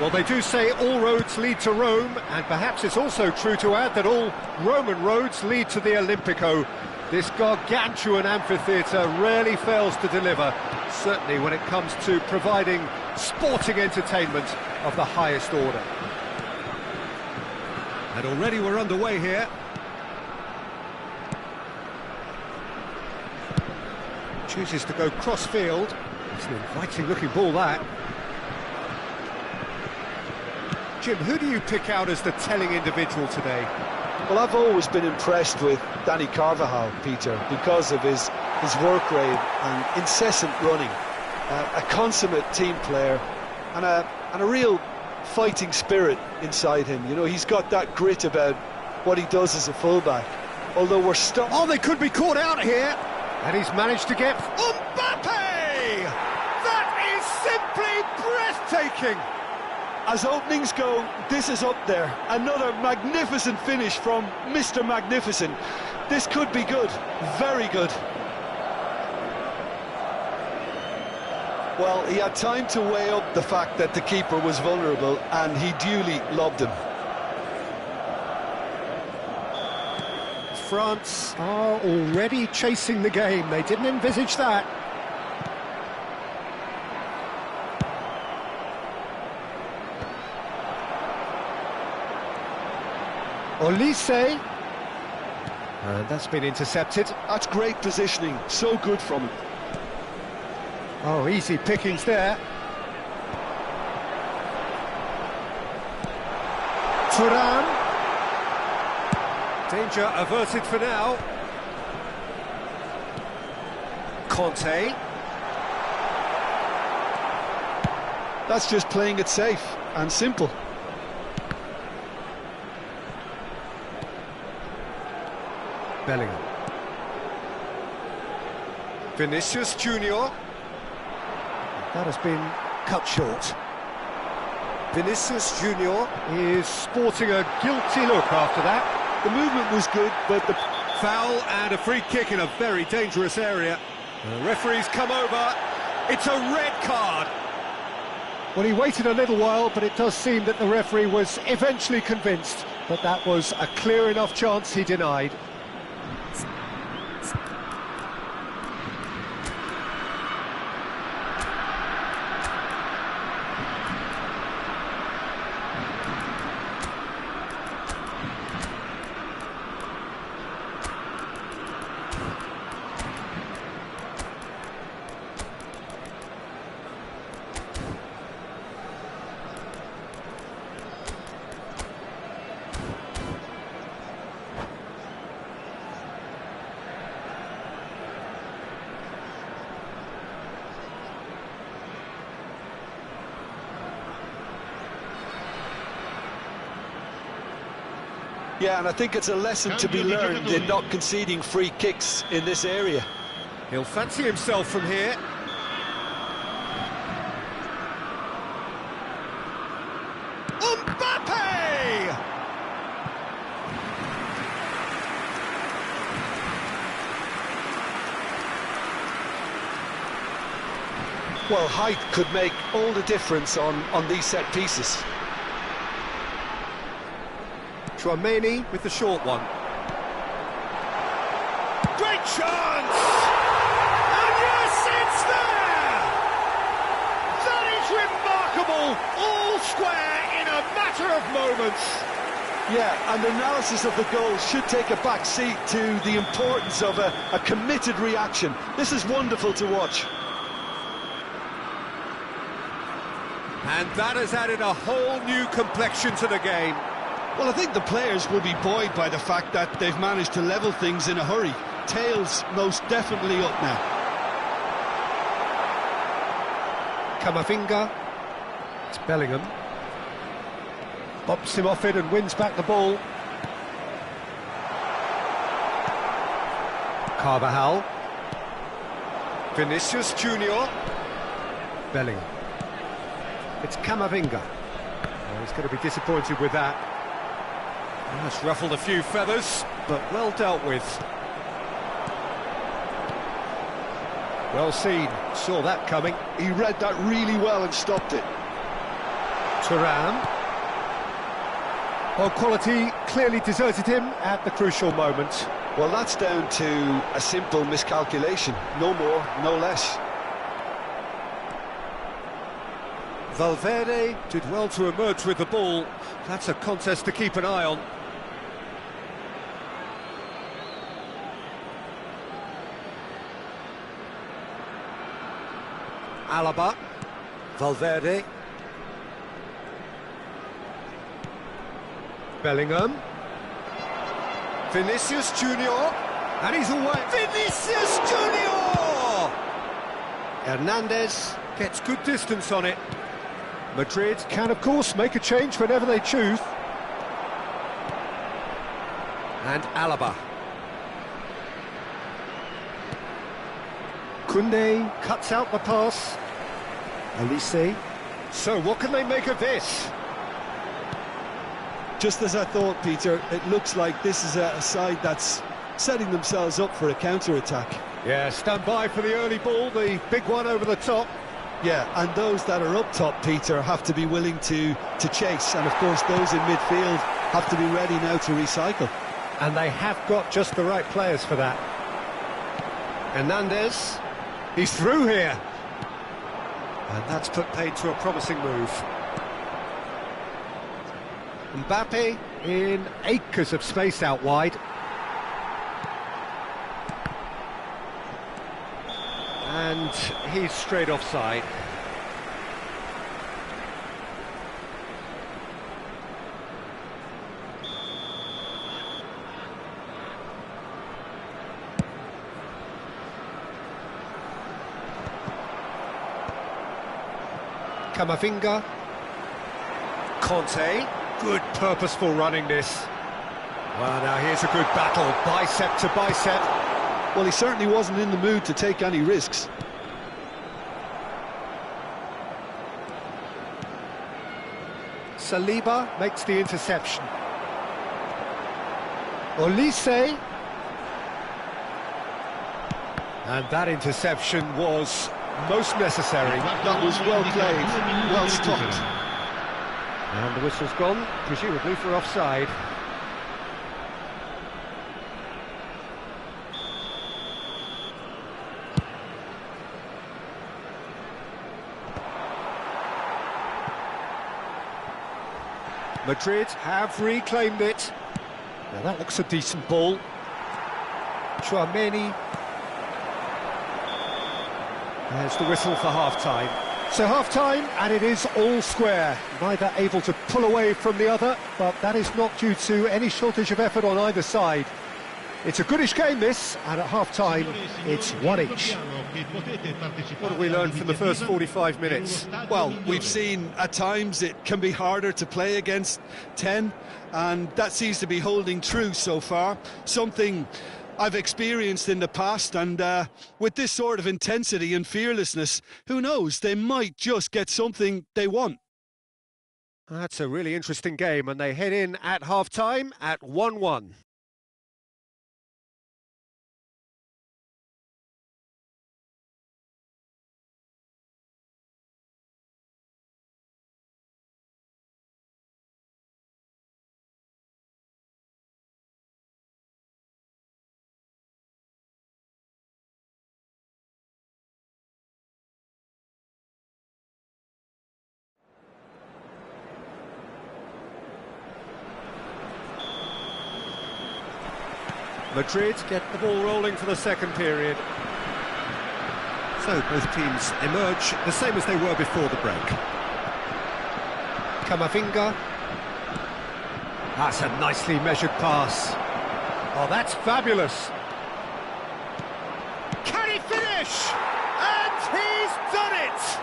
Well, they do say all roads lead to Rome, and perhaps it's also true to add that all Roman roads lead to the Olimpico. This gargantuan amphitheatre rarely fails to deliver, certainly when it comes to providing sporting entertainment of the highest order. And already we're underway here. Chooses to go cross-field. It's an inviting-looking ball, that. Jim, who do you pick out as the telling individual today?
Well, I've always been impressed with Dani Carvajal, Peter, because of his work rate and incessant running. A consummate team player and a real fighting spirit inside him. You know, he's got that grit about what he does as a fullback. Although we're stuck...
Oh, they could be caught out here! And he's managed to get... Mbappe! That is simply breathtaking!
As openings go, this is up there. Another magnificent finish from Mr. Magnificent. This could be good, very good. Well, he had time to weigh up the fact that the keeper was vulnerable, and he duly lobbed him.
France are already chasing the game. They didn't envisage that. Olise. And that's been intercepted.
That's great positioning, so good from him.
Oh, easy pickings there. Thuram. Danger averted for now. Conte.
That's just playing it safe and simple.
Bellingham. Vinicius Junior. That has been cut short. Vinicius Junior is sporting a guilty look after that.
The movement was good, but the
foul and a free kick in a very dangerous area. The referee's come over. It's a red card. Well, he waited a little while, but it does seem that the referee was eventually convinced that that was a clear enough chance he denied.
Yeah, and I think it's a lesson to be learned in not conceding free kicks in this area.
He'll fancy himself from here. Mbappe!
Well, height could make all the difference on these set pieces.
Chouameni with the short one. Great chance! And yes, it's there! That is remarkable! All square in a matter of moments.
Yeah, and analysis of the goal should take a back seat to the importance of a committed reaction. This is wonderful to watch.
And that has added a whole new complexion to the game.
Well, I think the players will be buoyed by the fact that they've managed to level things in a hurry. Tails most definitely up now.
Camavinga. It's Bellingham. Bumps him off it and wins back the ball. Carvajal. Vinicius Junior. Bellingham. It's Camavinga. Oh, he's going to be disappointed with that. That's ruffled a few feathers, but well dealt with. Well seen, saw that coming.
He read that really well and stopped it.
Thuram. Well, quality clearly deserted him at the crucial moment.
Well, that's down to a simple miscalculation. No more, no less.
Valverde did well to emerge with the ball. That's a contest to keep an eye on. Alaba, Valverde, Bellingham, Vinicius Junior, and he's away. Vinicius Junior! Hernandez gets good distance on it. Madrid can, of course, make a change whenever they choose. And Alaba. Koundé cuts out the pass. Elise. So what can they make of this?
Just as I thought, Peter, it looks like this is a side that's setting themselves up for a counter-attack.
Yeah, stand by for the early ball, the big one over the top.
Yeah, and those that are up top, Peter, have to be willing to chase. And, of course, those in midfield have to be ready now to recycle.
And they have got just the right players for that. Hernandez, he's through here. And that's put paid to a promising move. Mbappe in acres of space out wide. And he's straight offside. Camavinga. Conte. Good purposeful running this. Well, now here's a good battle, bicep to bicep.
Well, he certainly wasn't in the mood to take any risks.
Saliba makes the interception. Olise. And that interception was most necessary.
That was well played, well stopped.
And the whistle's gone, presumably for offside. Madrid have reclaimed it. Now that looks a decent ball. Tchouaméni. There's the whistle for half-time. So half-time, and it is all square. Neither able to pull away from the other, but that is not due to any shortage of effort on either side. It's a goodish game, this, and at half-time, it's one each. What have we learned from the first 45 minutes?
Well, we've seen at times it can be harder to play against 10, and that seems to be holding true so far. Something I've experienced in the past, and with this sort of intensity and fearlessness, who knows, they might just get something they want.
That's a really interesting game, and they head in at half-time at 1-1. Madrid get the ball rolling for the second period. So both teams emerge the same as they were before the break. Camavinga. That's a nicely measured pass. Oh, that's fabulous. Can he finish? And he's done it!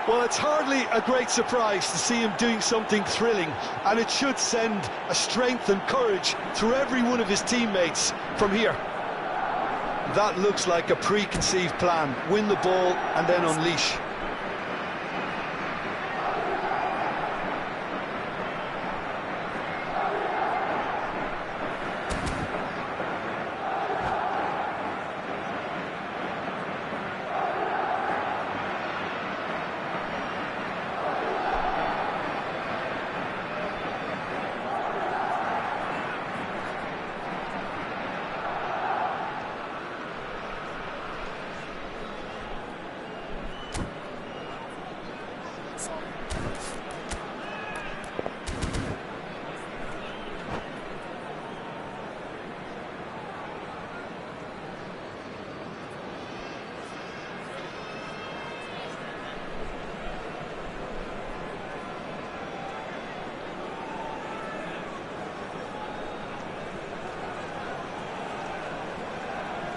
Well, it's hardly a great surprise to see him doing something thrilling, and it should send a strength and courage through every one of his teammates from here. That looks like a preconceived plan. Win the ball and then unleash.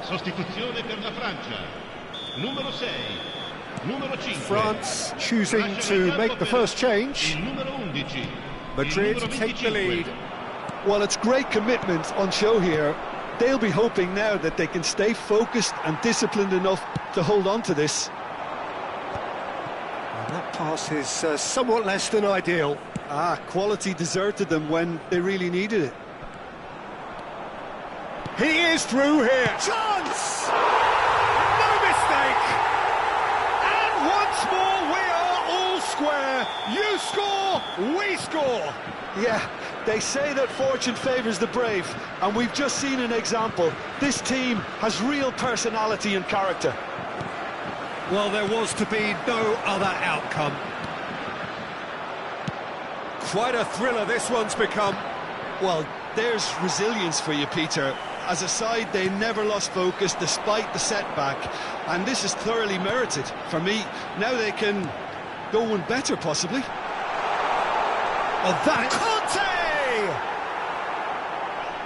Sostituzione per la Francia. Numero 6. Numero 5.
France choosing to make the first change.
Il numero 11.
Madrid take the lead.
Well, it's great commitment on show here. They'll be hoping now that they can stay focused and disciplined enough to hold on to this.
And that pass is somewhat less than ideal.
Quality deserted them when they really needed it.
He is through here. Chance! No mistake! And once more we are all square. You score, we score.
Yeah, they say that fortune favours the brave, and we've just seen an example. This team has real personality and character.
Well, there was to be no other outcome. Quite a thriller this one's become.
Well, there's resilience for you, Peter. As a side, they never lost focus despite the setback, and this is thoroughly merited. For me, now they can go one better, possibly.
Oh, that... Conte!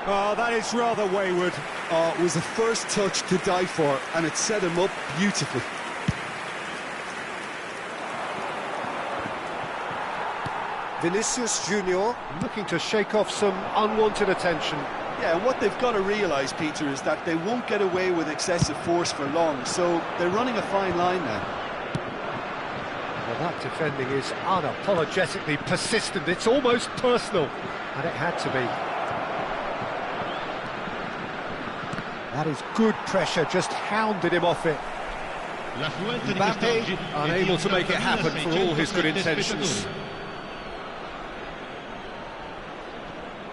Oh, that is rather wayward.
Oh, it was the first touch to die for, and it set him up beautifully.
Vinicius Junior looking to shake off some unwanted attention.
Yeah, and what they've got to realise, Peter, is that they won't get away with excessive force for long, so they're running a fine line now.
Well, that defending is unapologetically persistent. It's almost personal, and it had to be. That is good pressure, just hounded him off it. Mbappe unable to make it happen for all his good intentions.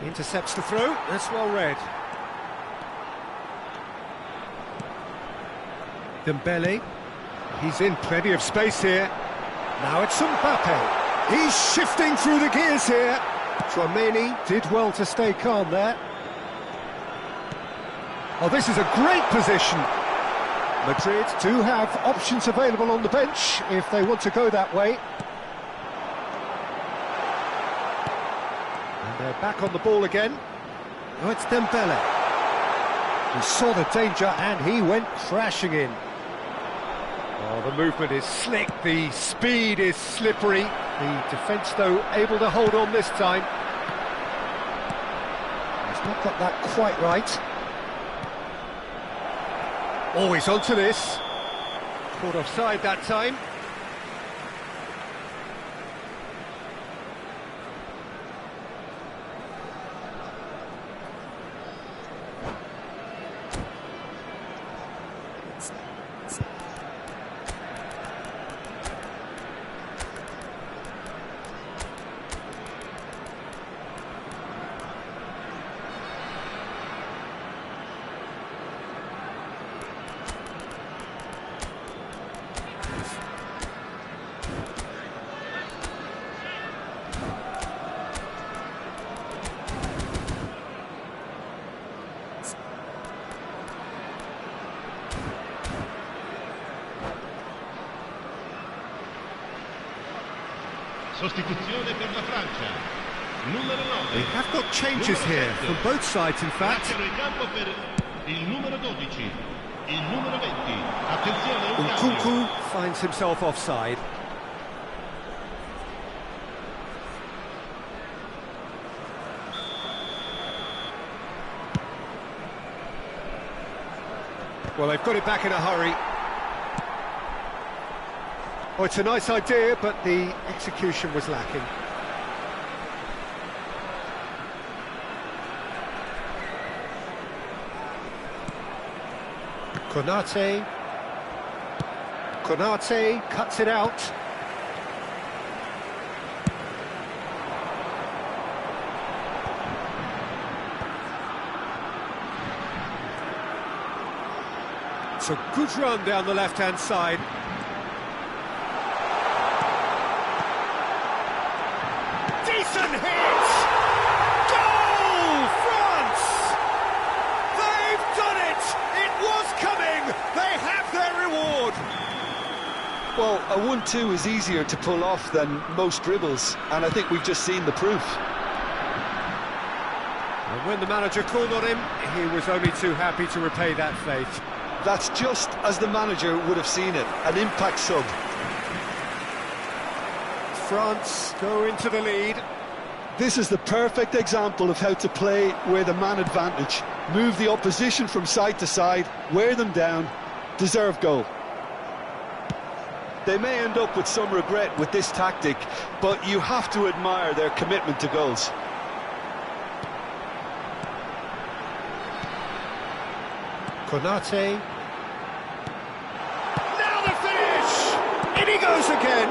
Intercepts the throw, that's well read. Dembele, he's in plenty of space here. Now it's Mbappe. He's shifting through the gears here. Tchouaméni did well to stay calm there. Oh, this is a great position. Madrid do have options available on the bench if they want to go that way. And they're back on the ball again. Oh, it's Dembele. He saw the danger and he went crashing in. Oh, the movement is slick, the speed is slippery. The defence, though, able to hold on this time. He's not got that quite right. Always onto this. Caught offside that time.
Sostituzione per la Francia. Numero 9.
They have got changes here from both sides, in fact.
Lasciano il campo per il numero 12, il numero 20. Attenzione, un cambio.
Nkunku finds himself offside. Well, they've got it back in a hurry. Oh, it's a nice idea, but the execution was lacking. Konate cuts it out. It's a good run down the left-hand side. Decent hit! Goal! France! They've done it! It was coming! They have their reward!
Well, a 1-2 is easier to pull off than most dribbles, and I think we've just seen the proof.
And when the manager called on him, he was only too happy to repay that faith.
That's just as the manager would have seen it, an impact sub.
France go into the lead.
This is the perfect example of how to play with a man advantage. Move the opposition from side to side, wear them down, deserve goal. They may end up with some regret with this tactic, but you have to admire their commitment to goals.
Konate. Now the finish! In he goes again!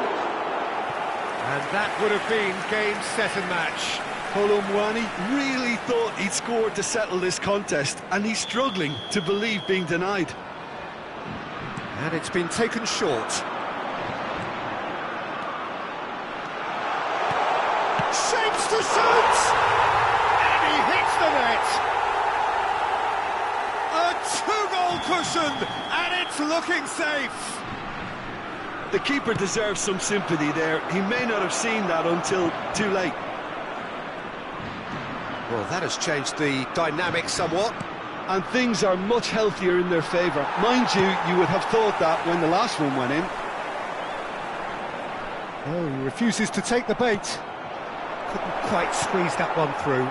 And that would have been game, set and match.
Colomwani really thought he'd scored to settle this contest, and he's struggling to believe being denied.
And it's been taken short. Shapes to shoot! And he hits the net! A two-goal cushion, and it's looking safe!
The keeper deserves some sympathy there. He may not have seen that until too late.
Well, that has changed the dynamic somewhat.
And things are much healthier in their favour. Mind you, you would have thought that when the last one went in.
Oh, he refuses to take the bait. Couldn't quite squeeze that one through.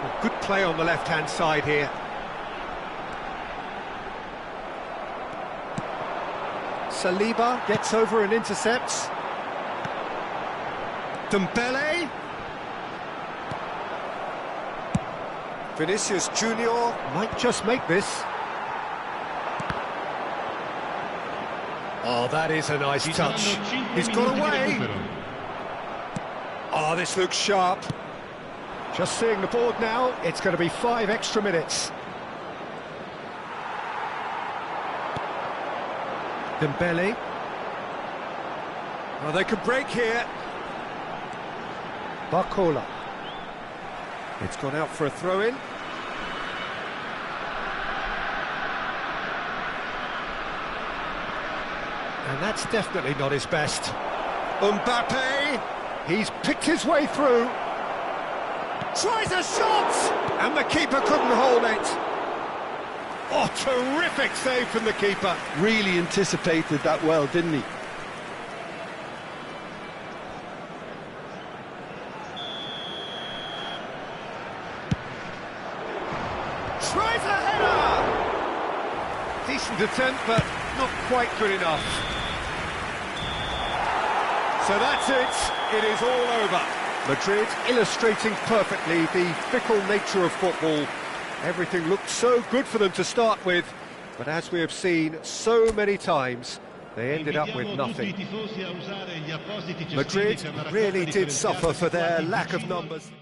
Well, good play on the left-hand side here. Saliba gets over and intercepts. Dembele. Vinicius Junior might just make this. Oh, that is a nice touch. He's got away. Oh, this looks sharp. Just seeing the board now, it's going to be 5 extra minutes. Dembele. Oh, they could break here. Barcola. It's gone out for a throw-in. And that's definitely not his best. Mbappe! He's picked his way through. Tries a shot! And the keeper couldn't hold it. Oh, terrific save from the keeper.
Really anticipated that well, didn't he?
Tries a header! Decent attempt, but not quite good enough. So that's it. It is all over. Madrid illustrating perfectly the fickle nature of football. Everything looked so good for them to start with, but as we have seen so many times, they ended up with nothing. Madrid really did suffer for their lack of numbers.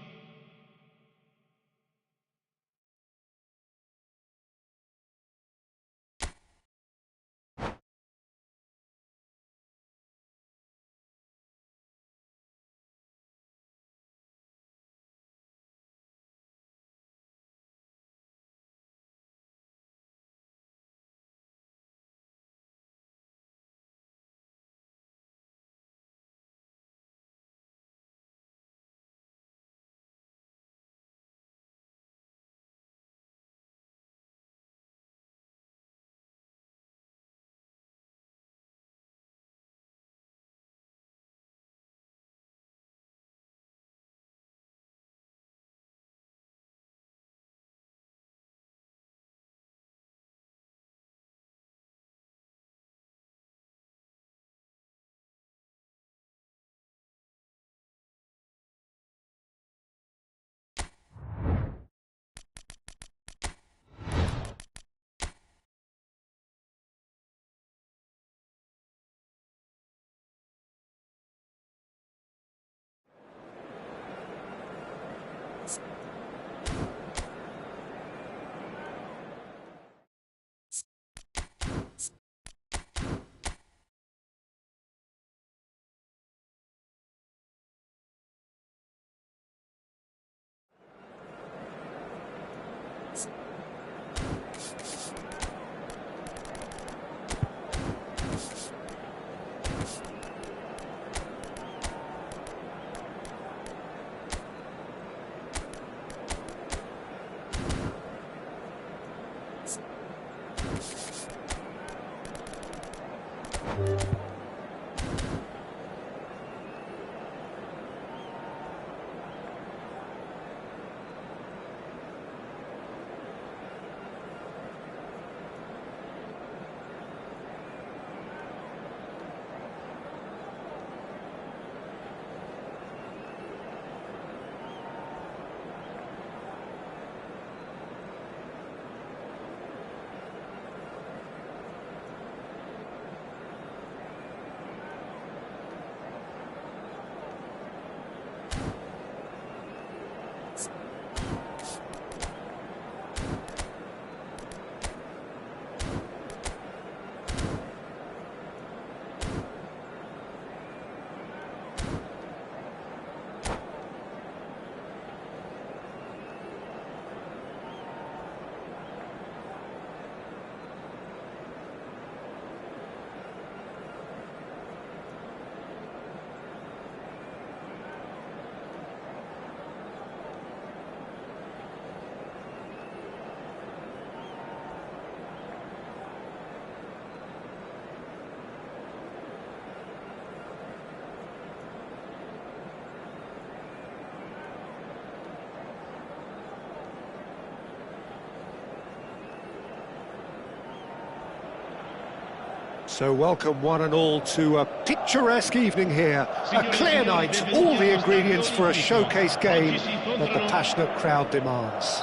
So welcome one and all to a picturesque evening here, a clear night, all the ingredients for a showcase game that the passionate crowd demands.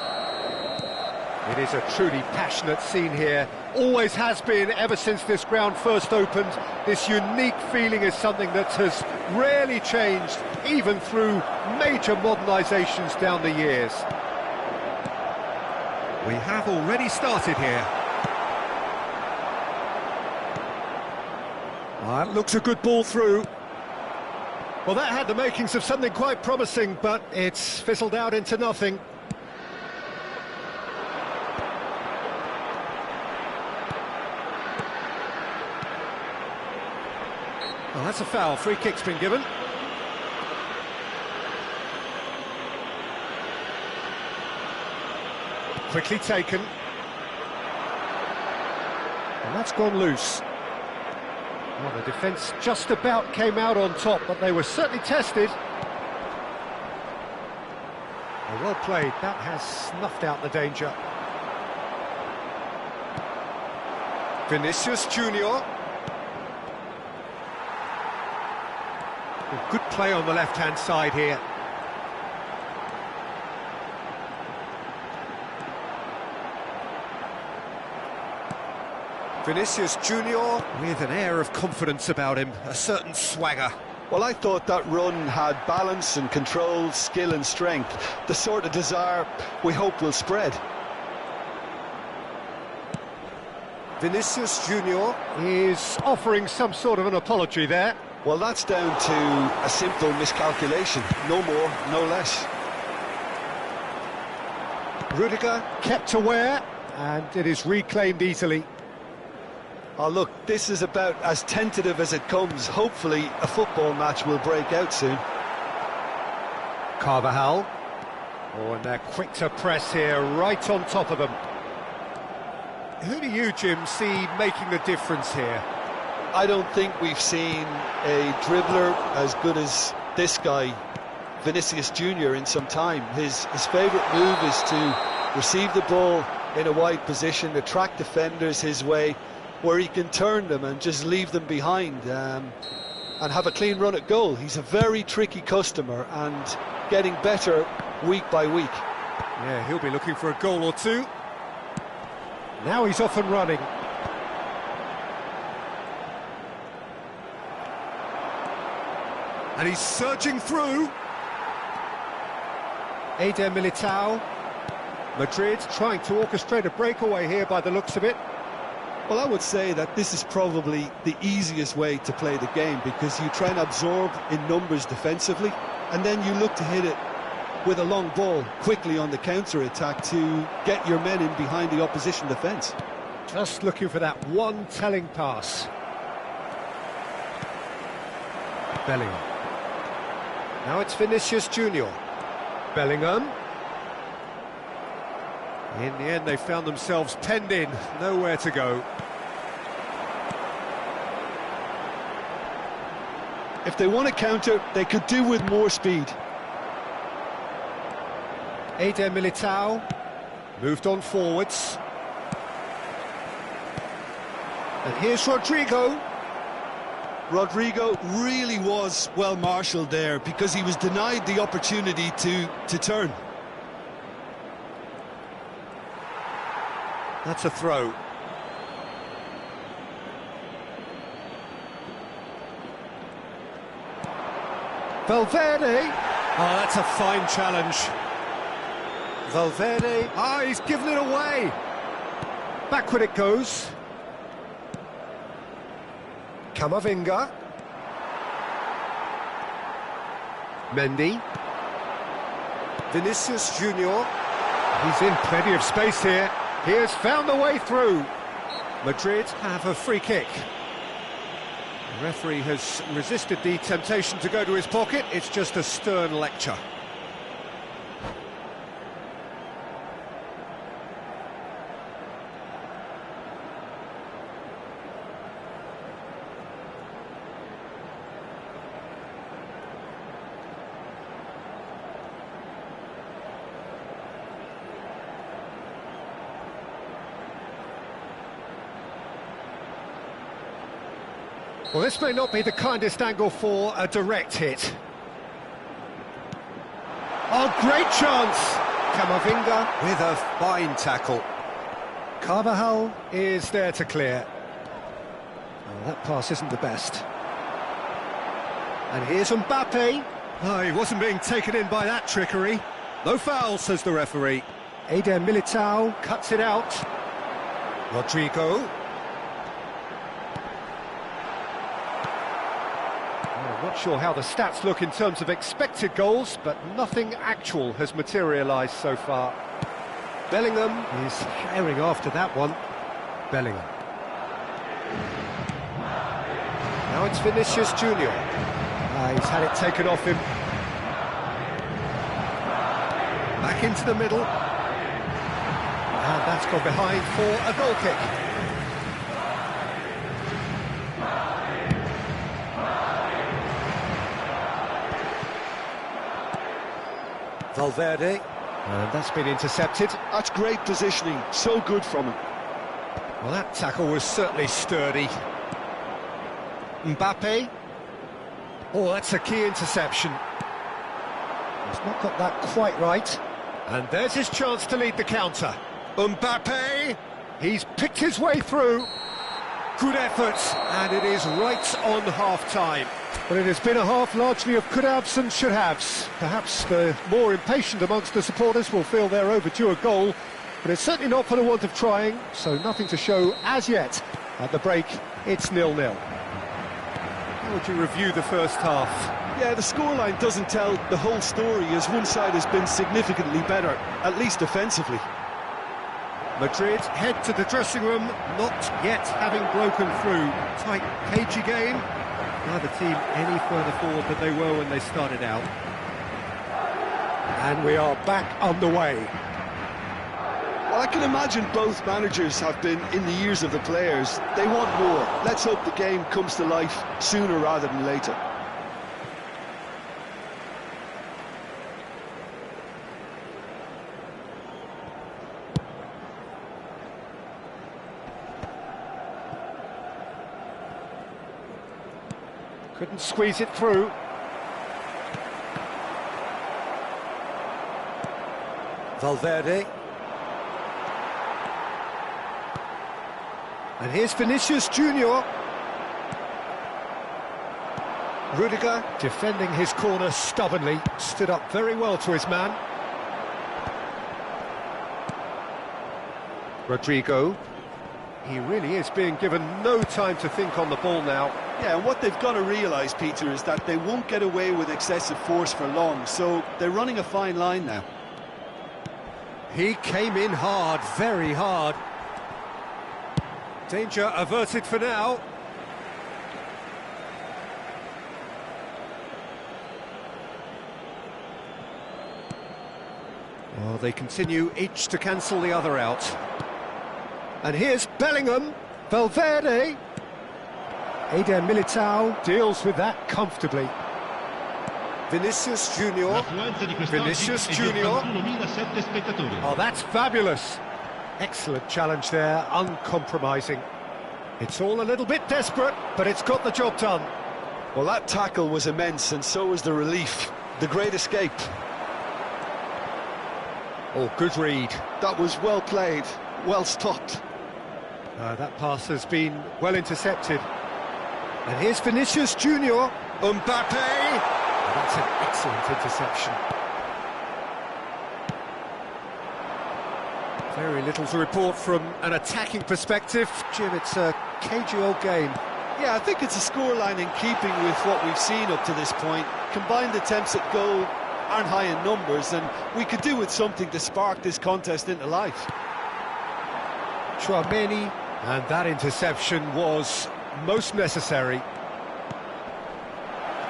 It is a truly passionate scene here, always has been ever since this ground first opened. This unique feeling is something that has rarely changed, even through major modernisations down the years. We have already started here. That looks a good ball through. Well, that had the makings of something quite promising, but it's fizzled out into nothing. Well, that's a foul. Free kick's been given. Quickly taken. And that's gone loose. Well, the defence just about came out on top, but they were certainly tested. Well played, that has snuffed out the danger. Vinicius Junior. Good play on the left-hand side here. Vinicius Junior with an air of confidence about him, a certain swagger.
Well, I thought that run had balance and control, skill and strength, the sort of desire we hope will spread.
Vinicius Junior is offering some sort of an apology there.
Well, that's down to a simple miscalculation, no more, no less.
Rudiger kept aware, and it is reclaimed easily.
Oh, look, this is about as tentative as it comes. Hopefully, a football match will break out soon.
Carvajal. Oh, and they're quick to press here, right on top of them. Who do you, Jim, see making the difference here?
I don't think we've seen a dribbler as good as this guy, Vinicius Junior, in some time. His favourite move is to receive the ball in a wide position, attract defenders his way, where he can turn them and just leave them behind and have a clean run at goal. He's a very tricky customer and getting better week by week.
Yeah, he'll be looking for a goal or two. Now he's off and running. And he's surging through. Eder Militao. Madrid trying to orchestrate a breakaway here by the looks of it.
Well, I would say that this is probably the easiest way to play the game, because you try and absorb in numbers defensively, and then you look to hit it with a long ball quickly on the counter-attack to get your men in behind the opposition defence.
Just looking for that one telling pass. Bellingham. Now it's Vinicius Junior. Bellingham. In the end, they found themselves penned in, nowhere to go.
If they want to counter, they could do with more speed.
Eder Militao moved on forwards. And here's Rodrigo.
Rodrigo really was well marshalled there because he was denied the opportunity to turn.
That's a throw. Valverde. Oh, that's a fine challenge. Valverde. Ah, he's given it away. Backward it goes. Camavinga. Mendy. Vinicius Junior. He's in plenty of space here. He has found the way through. Madrid have a free kick. The referee has resisted the temptation to go to his pocket. It's just a stern lecture. Well, this may not be the kindest angle for a direct hit. Oh, great chance! Camavinga with a fine tackle. Carvajal is there to clear. Oh, that pass isn't the best. And here's Mbappe. Oh, he wasn't being taken in by that trickery. No foul, says the referee. Eder Militao cuts it out. Rodrigo. Not sure how the stats look in terms of expected goals, but nothing actual has materialised so far. Bellingham is herring after that one. Bellingham. Now it's Vinicius Junior. He's had it taken off him. Back into the middle. And that's gone behind for a goal kick. Valverde, and that's been intercepted.
That's great positioning, so good from him.
Well, that tackle was certainly sturdy. Mbappe. Oh, that's a key interception. He's not got that quite right. And there's his chance to lead the counter. Mbappe, he's picked his way through. Good effort, and it is right on half-time. But it has been a half largely of could-haves and should-haves. Perhaps the more impatient amongst the supporters will feel they're overdue a goal, but it's certainly not for the want of trying, so nothing to show as yet. At the break, it's 0-0. How would you review the first half?
Yeah, the scoreline doesn't tell the whole story, as one side has been significantly better, at least offensively.
Madrid head to the dressing room, not yet having broken through. Tight, cagey game. Neither team any further forward than they were when they started out. And we are back underway.
Well, I can imagine both managers have been in the ears of the players. They want more. Let's hope the game comes to life sooner rather than later.
Couldn't squeeze it through. Valverde. And here's Vinicius Junior. Rudiger defending his corner stubbornly, stood up very well to his man. Rodrigo. He really is being given no time to think on the ball now.
Yeah, and what they've got to realise, Peter, is that they won't get away with excessive force for long, so they're running a fine line now.
He came in hard, very hard. Danger averted for now. Oh, they continue each to cancel the other out. And here's Bellingham, Valverde. Eder Militao deals with that comfortably. Vinicius Junior. Vinicius Junior. Oh, that's fabulous. Excellent challenge there, uncompromising. It's all a little bit desperate, but it's got the job done.
Well, that tackle was immense, and so was the relief. The great escape.
Oh, good read.
That was well played, well stopped.
That pass has been well intercepted. And here's Vinicius Junior. Mbappe. That's an excellent interception. Very little to report from an attacking perspective. Jim, it's a cagey old game.
Yeah, I think it's a scoreline in keeping with what we've seen up to this point. Combined attempts at goal aren't high in numbers, and we could do with something to spark this contest into life.
Chouameni, and that interception was most necessary.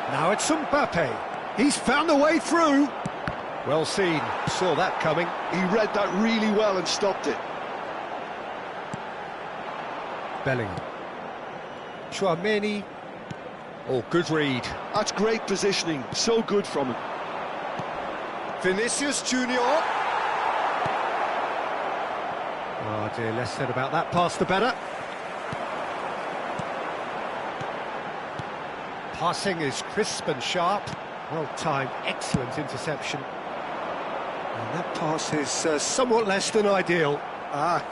Now it's Mbappe. He's found a way through. Well seen, saw that coming.
He read that really well and stopped it.
Bellingham. Chouameni. Oh, good read.
That's great positioning, so good from him.
Vinicius Junior. Oh dear, less said about that pass the better. Passing is crisp and sharp. Well timed, excellent interception. And that pass is somewhat less than ideal.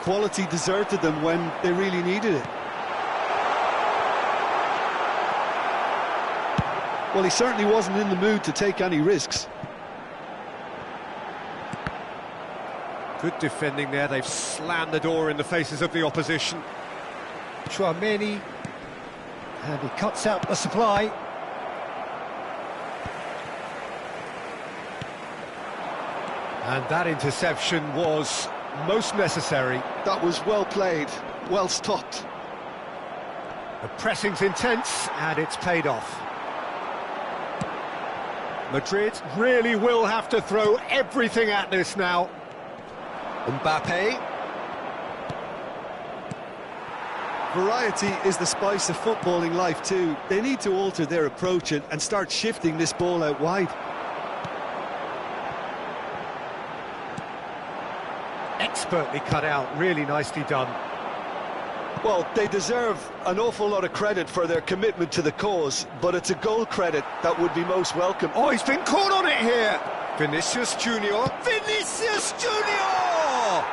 Quality deserted them when they really needed it. Well, he certainly wasn't in the mood to take any risks.
Good defending there, they've slammed the door in the faces of the opposition. Chouameni, and he cuts out the supply. And that interception was most necessary.
That was well played, well stopped.
The pressing's intense, and it's paid off. Madrid really will have to throw everything at this now. Mbappe.
Variety is the spice of footballing life too. They need to alter their approach and start shifting this ball out wide.
Expertly cut out, really nicely done.
Well, they deserve an awful lot of credit for their commitment to the cause, but it's a goal credit that would be most welcome.
Oh, he's been caught on it here! Vinicius Junior. Vinicius Junior!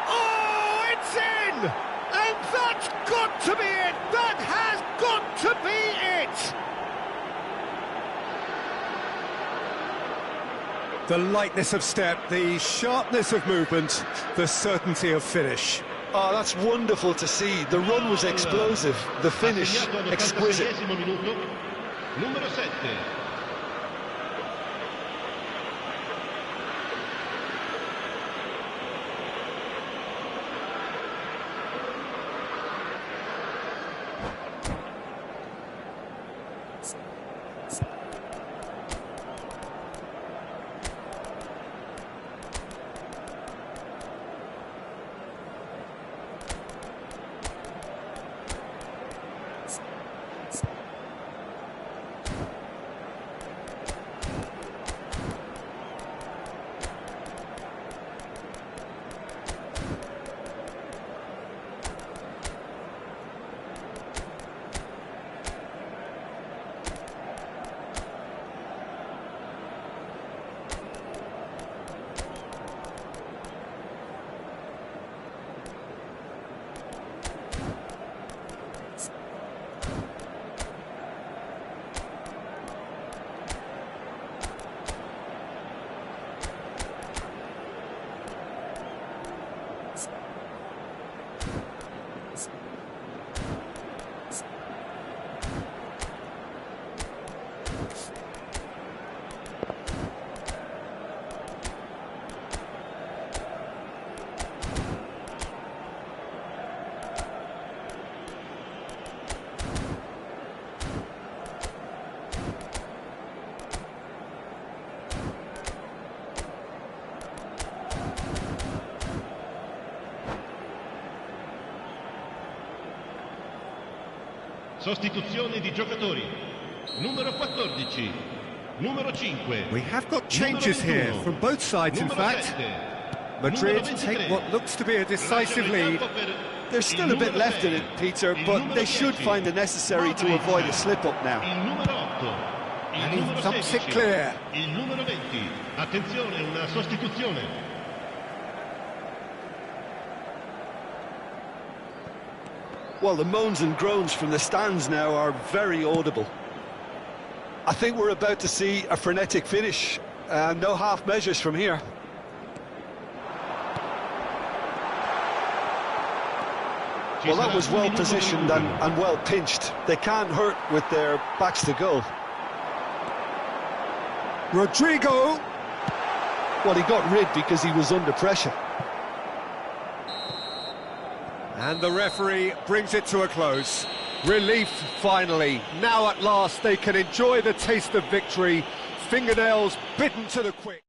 Oh, it's in! And that's got to be it! That has got to be it! The lightness of step, the sharpness of movement, the certainty of finish.
Oh, that's wonderful to see. The run was explosive, the finish exquisite.
Numero 7. Sostituzione di giocatori. Numero 14. Numero 5.
We have got changes here from both sides, in fact. Madrid take what looks to be a decisive lead.
There's still a bit left in it, Peter, but they should find the necessary to avoid a slip-up now.
Il numero 8.
And he thumps it clear.
Il numero 20. Attenzione, una sostituzione.
Well, the moans and groans from the stands now are very audible. I think we're about to see a frenetic finish. No half measures from here. Well, that was well positioned and well pinched. They can't hurt with their backs to goal.
Rodrigo!
Well, he got rid because he was under pressure.
And the referee brings it to a close. Relief, finally. Now at last they can enjoy the taste of victory. Fingernails bitten to the quick.